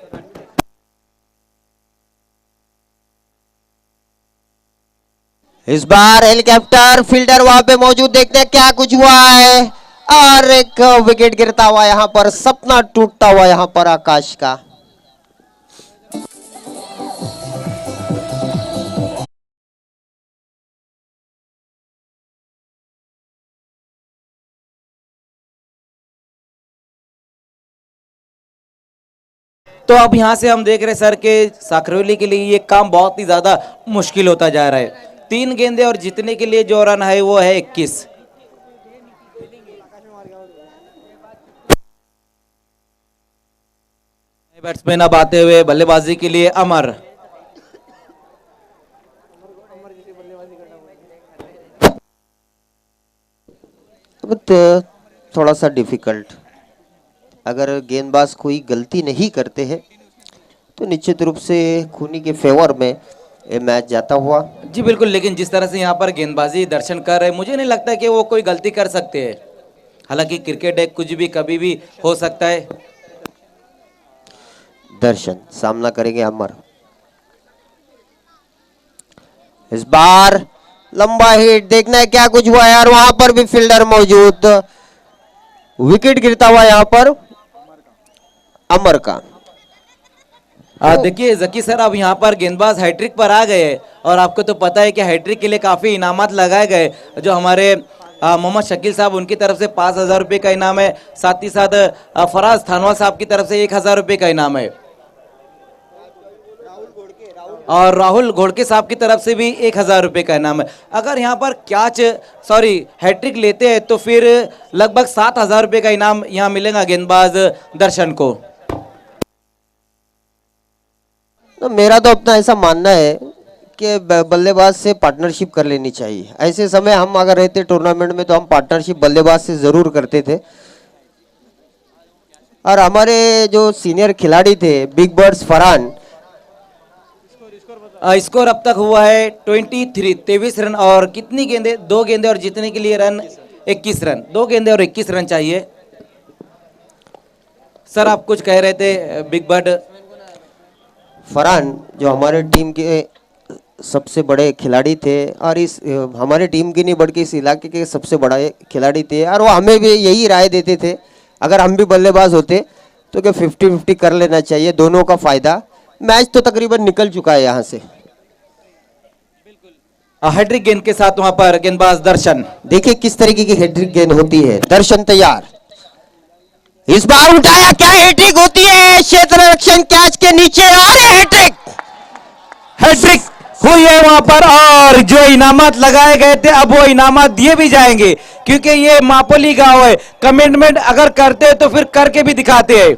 इस बार हेलीकॉप्टर फील्डर वहां पे मौजूद, देखते हैं क्या कुछ हुआ है। और एक विकेट गिरता हुआ यहाँ पर, सपना टूटता हुआ यहाँ पर आकाश का। तो अब यहां से हम देख रहे हैं सर के साकरौली के लिए ये काम बहुत ही ज्यादा मुश्किल होता जा रहा है। 3 गेंदे और जीतने के लिए जो रन है वो है 21। बैट्समैन अब आते हुए बल्लेबाजी के लिए अमर। थोड़ा सा डिफिकल्ट, अगर गेंदबाज कोई गलती नहीं करते हैं तो निश्चित रूप से खूनी के फेवर में ये मैच जाता हुआ। जी बिल्कुल, लेकिन जिस तरह से यहाँ पर गेंदबाजी दर्शन कर रहे हैं, मुझे नहीं लगता कि वो कोई गलती कर सकते हैं। हालांकि क्रिकेट है, कुछ भी कभी भी हो सकता है। दर्शन सामना करेंगे अमर। इस बार लंबा हिट, देखना है क्या कुछ हुआ यार। वहां पर भी फील्डर मौजूद, विकेट गिरता हुआ यहाँ पर अमर का। देखिए जकी सर, अब यहाँ पर गेंदबाज हैट्रिक पर आ गए और आपको तो पता है कि हैट्रिक के लिए काफी इनामात लगाए गए। जो हमारे मोहम्मद शकील साहब, उनकी तरफ से 5,000 रुपए का इनाम है, साथ ही साथ फराज थानवा साहब की तरफ से 1,000 रुपए का इनाम है, और राहुल घोड़के साहब की तरफ से भी 1,000 रुपए का इनाम है। अगर यहाँ पर हैट्रिक लेते हैं तो फिर लगभग 7,000 रुपए का इनाम यहाँ मिलेगा गेंदबाज दर्शन को। तो मेरा तो अपना ऐसा मानना है कि बल्लेबाज से पार्टनरशिप कर लेनी चाहिए। ऐसे समय हम अगर रहते टूर्नामेंट में तो हम पार्टनरशिप बल्लेबाज से जरूर करते थे। और हमारे जो सीनियर खिलाड़ी थे बिग बर्ड्स फरहान, स्कोर अब तक हुआ है 23 रन। और कितनी गेंदे? 2 गेंदे और जीतने के लिए रन 21 रन। 2 गेंदे और 21 रन चाहिए। सर आप कुछ कह रहे थे बिग बर्ड। फरहान जो हमारे टीम के सबसे बड़े खिलाड़ी थे, और इस हमारे टीम की नहीं बल्कि इस इलाके के सबसे बड़े खिलाड़ी थे, और वो हमें भी यही राय देते थे अगर हम भी बल्लेबाज होते तो क्या 50-50 कर लेना चाहिए, दोनों का फायदा। मैच तो तकरीबन निकल चुका है यहाँ से। हैट्रिक गेंद के साथ वहां पर गेंदबाज दर्शन, देखिए किस तरीके की हैट्रिक गेंद होती है। दर्शन तैयार, इस बार उठाया, क्या हैट्रिक होती है, क्षेत्र रक्षण कैच के नीचे, और हैट्रिक हुई है वहां पर। और जो इनामत लगाए गए थे अब वो इनामत दिए भी जाएंगे, क्योंकि ये मापोली गांव है। कमिटमेंट अगर करते हैं तो फिर करके भी दिखाते हैं।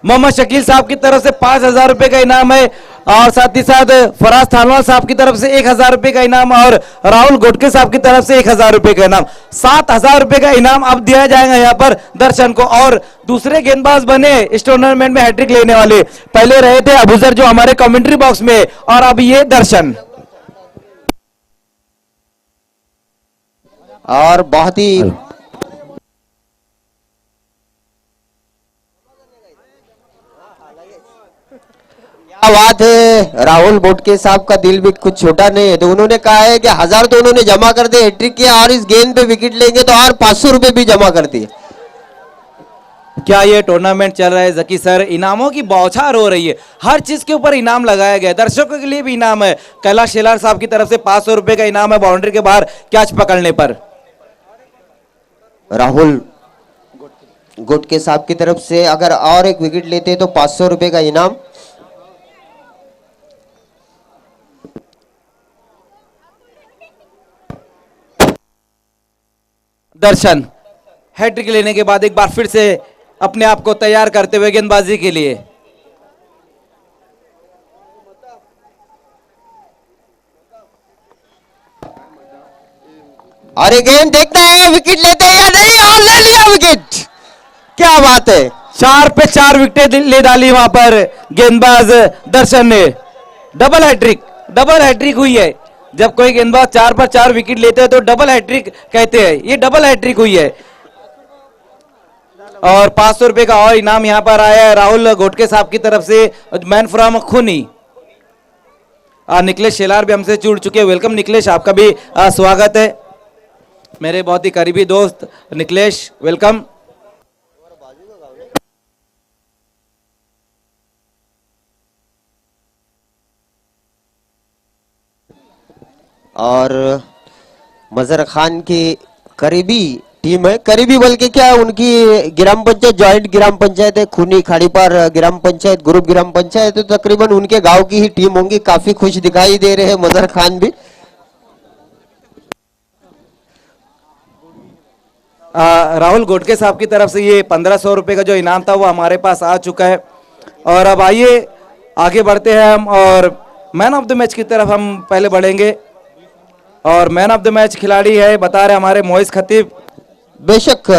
मोहम्मद शकील साहब की तरफ से 5,000 रुपए का इनाम है और साथ ही साथ फराज थानवाल साहब की तरफ से 1,000 रुपए का इनाम और राहुल गोटके साहब की तरफ से 1,000 रुपए का इनाम। 7,000 रुपए का इनाम अब दिया जाएगा यहाँ पर दर्शन को। और दूसरे गेंदबाज बने इस टूर्नामेंट में हैट्रिक लेने वाले, पहले रहे थे अबूजर जो हमारे कमेंट्री बॉक्स में, और अब ये दर्शन। और बहुत ही क्या बात है, राहुल बोटके साहब का दिल भी कुछ छोटा नहीं है। तो उन्होंने कहा है कि 1,000 तो उन्होंने जमा कर दिए हैट्रिक किया, और इस गेंद पे विकेट लेंगे तो और 500 रुपए भी जमा कर दिए। क्या ये टूर्नामेंट चल रहा है जकी सर, इनामों की बौछार हो रही है, हर चीज के ऊपर इनाम लगाया गया है, दर्शकों के लिए भी इनाम है। कैलाश शेलार साहब की तरफ से 500 रुपए का इनाम है बाउंड्री के बाहर कैच पकड़ने पर। राहुल गुटके साहब की तरफ से अगर और एक विकेट लेते तो 500 रुपए का इनाम। दर्शन हैट्रिक लेने के बाद एक बार फिर से अपने आप को तैयार करते हुए गेंदबाजी के लिए। और गेंद देखते हैं विकेट लेते हैं या नहीं, और ले लिया विकेट। क्या बात है, 4 पे 4 विकेटें ले डाली वहां पर गेंदबाज दर्शन ने। डबल हैट्रिक हुई है। जब कोई गेंदबाज 4 पर 4 विकेट लेते हैं तो डबल हैट्रिक कहते हैं, ये डबल हैट्रिक हुई है। और 500 रुपए का और इनाम यहां पर आया है राहुल गोटके साहब की तरफ से, मैन फ्रॉम खुनी। निकलेश शेलार भी हमसे जुड़ चुके हैं। वेलकम निकलेश, आपका भी स्वागत है, मेरे बहुत ही करीबी दोस्त निकलेश, वेलकम। और मजहर खान की करीबी टीम है, करीबी बल्कि क्या, उनकी ग्राम पंचायत, जॉइंट ग्राम पंचायत है खूनी खाड़ीपार ग्राम पंचायत, ग्रुप ग्राम पंचायत, तो तकरीबन उनके गांव की ही टीम होंगी। काफी खुश दिखाई दे रहे हैं मजहर खान भी। राहुल गोटके साहब की तरफ से ये 1,500 रुपए का जो इनाम था वो हमारे पास आ चुका है। और अब आइए आगे बढ़ते हैं हम, और मैन ऑफ द मैच की तरफ हम पहले बढ़ेंगे। और मैन ऑफ द मैच खिलाड़ी है, बता रहे हमारे मोइस खतीब। बेशक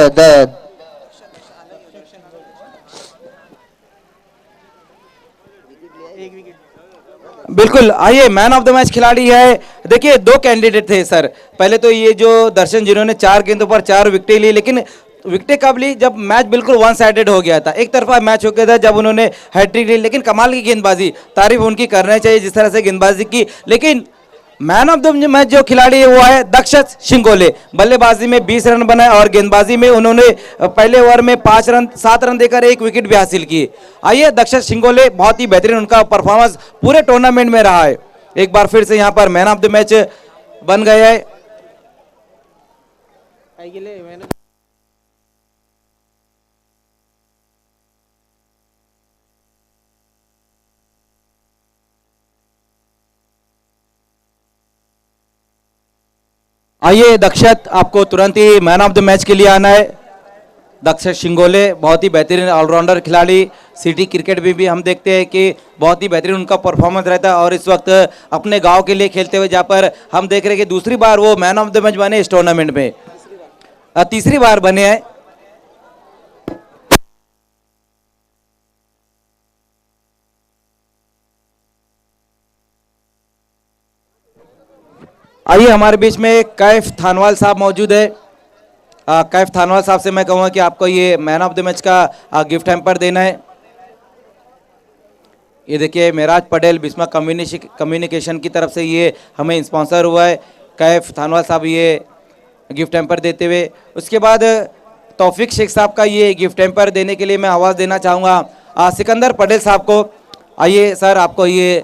बिल्कुल, आइए मैन ऑफ द मैच खिलाड़ी है। देखिए 2 कैंडिडेट थे सर, पहले तो ये जो दर्शन जिन्होंने 4 गेंदों पर 4 विकेटें ली, लेकिन विकेटें कब ली, जब मैच बिल्कुल वन साइडेड हो गया था, एक तरफा मैच हो गया था, जब उन्होंने हैट्रिक ली। लेकिन कमाल की गेंदबाजी, तारीफ उनकी करना चाहिए जिस तरह से गेंदबाजी की। लेकिन मैन ऑफ द मैच जो खिलाड़ी है वो है दक्षत शिंगोले। बल्लेबाजी में 20 रन बनाए और गेंदबाजी में उन्होंने पहले ओवर में 7 रन देकर 1 विकेट भी हासिल की। आइए दक्षत शिंगोले, बहुत ही बेहतरीन उनका परफॉर्मेंस पूरे टूर्नामेंट में रहा है, एक बार फिर से यहाँ पर मैन ऑफ द मैच बन गए हैं। आइए दक्षत, आपको तुरंत ही मैन ऑफ द मैच के लिए आना है। दक्षत शिंगोले बहुत ही बेहतरीन ऑलराउंडर खिलाड़ी, सिटी क्रिकेट में भी हम देखते हैं कि बहुत ही बेहतरीन उनका परफॉर्मेंस रहता है, और इस वक्त अपने गांव के लिए खेलते हुए जहां पर हम देख रहे हैं कि दूसरी बार वो मैन ऑफ द मैच बने इस टूर्नामेंट में, तीसरी बार बने हैं। आइए हमारे बीच में कैफ थानवाल साहब मौजूद है। कैफ थानवाल साहब से मैं कहूँगा कि आपको ये मैन ऑफ द मैच का गिफ्ट हैम्पर देना है। ये देखिए मेराज पटेल बिस्मा कम्युनिकेशन की तरफ से ये हमें स्पॉन्सर हुआ है। कैफ थानवाल साहब ये गिफ्ट हैम्पर देते हुए, उसके बाद तौफीक शेख साहब का ये गिफ्ट हैम्पर देने के लिए मैं आवाज़ देना चाहूँगा सिकंदर पटेल साहब को। आइए सर, आपको ये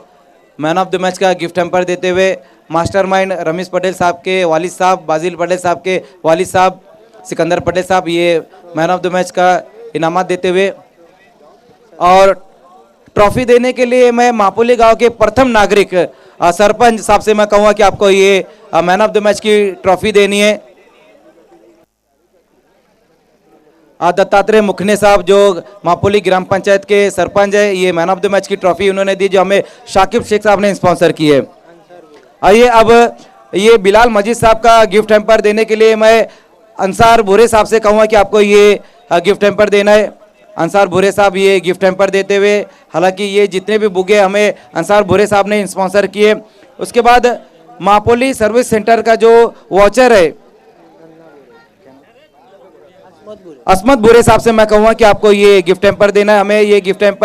मैन ऑफ द मैच का गिफ्ट हैम्पर देते हुए मास्टरमाइंड रमेश पटेल साहब के वालिद साहब, बाजिल पटेल साहब के वालिद साहब, सिकंदर पटेल साहब ये मैन ऑफ द मैच का इनामत देते हुए, और ट्रॉफी देने के लिए मैं मापुली गांव के प्रथम नागरिक सरपंच साहब से मैं कहूँगा कि आपको ये मैन ऑफ द मैच की ट्रॉफी देनी है। दत्तात्रेय मुखने साहब जो मापोली ग्राम पंचायत के सरपंच है, ये मैन ऑफ द मैच की ट्रॉफी उन्होंने दी जो हमें शाकिब शेख साहब ने स्पॉन्सर की है। आइए अब ये बिलाल मजीद साहब का गिफ्ट हैम्पर देने के लिए मैं अंसार भूरे साहब से कहूँगा कि आपको ये गिफ्ट हैम्पर देना है। अंसार भूरे साहब ये गिफ्ट हैम्पर देते हुए, हालांकि ये जितने भी बुके हमें अंसार भूरे साहब ने स्पॉन्सर किए। उसके बाद मापोली सर्विस सेंटर का जो वॉचर है असमत भूरे साहब से मैं कहूँगा कि आपको ये गिफ्ट हैम्पर देना है। हमें ये गिफ्ट हैम्पर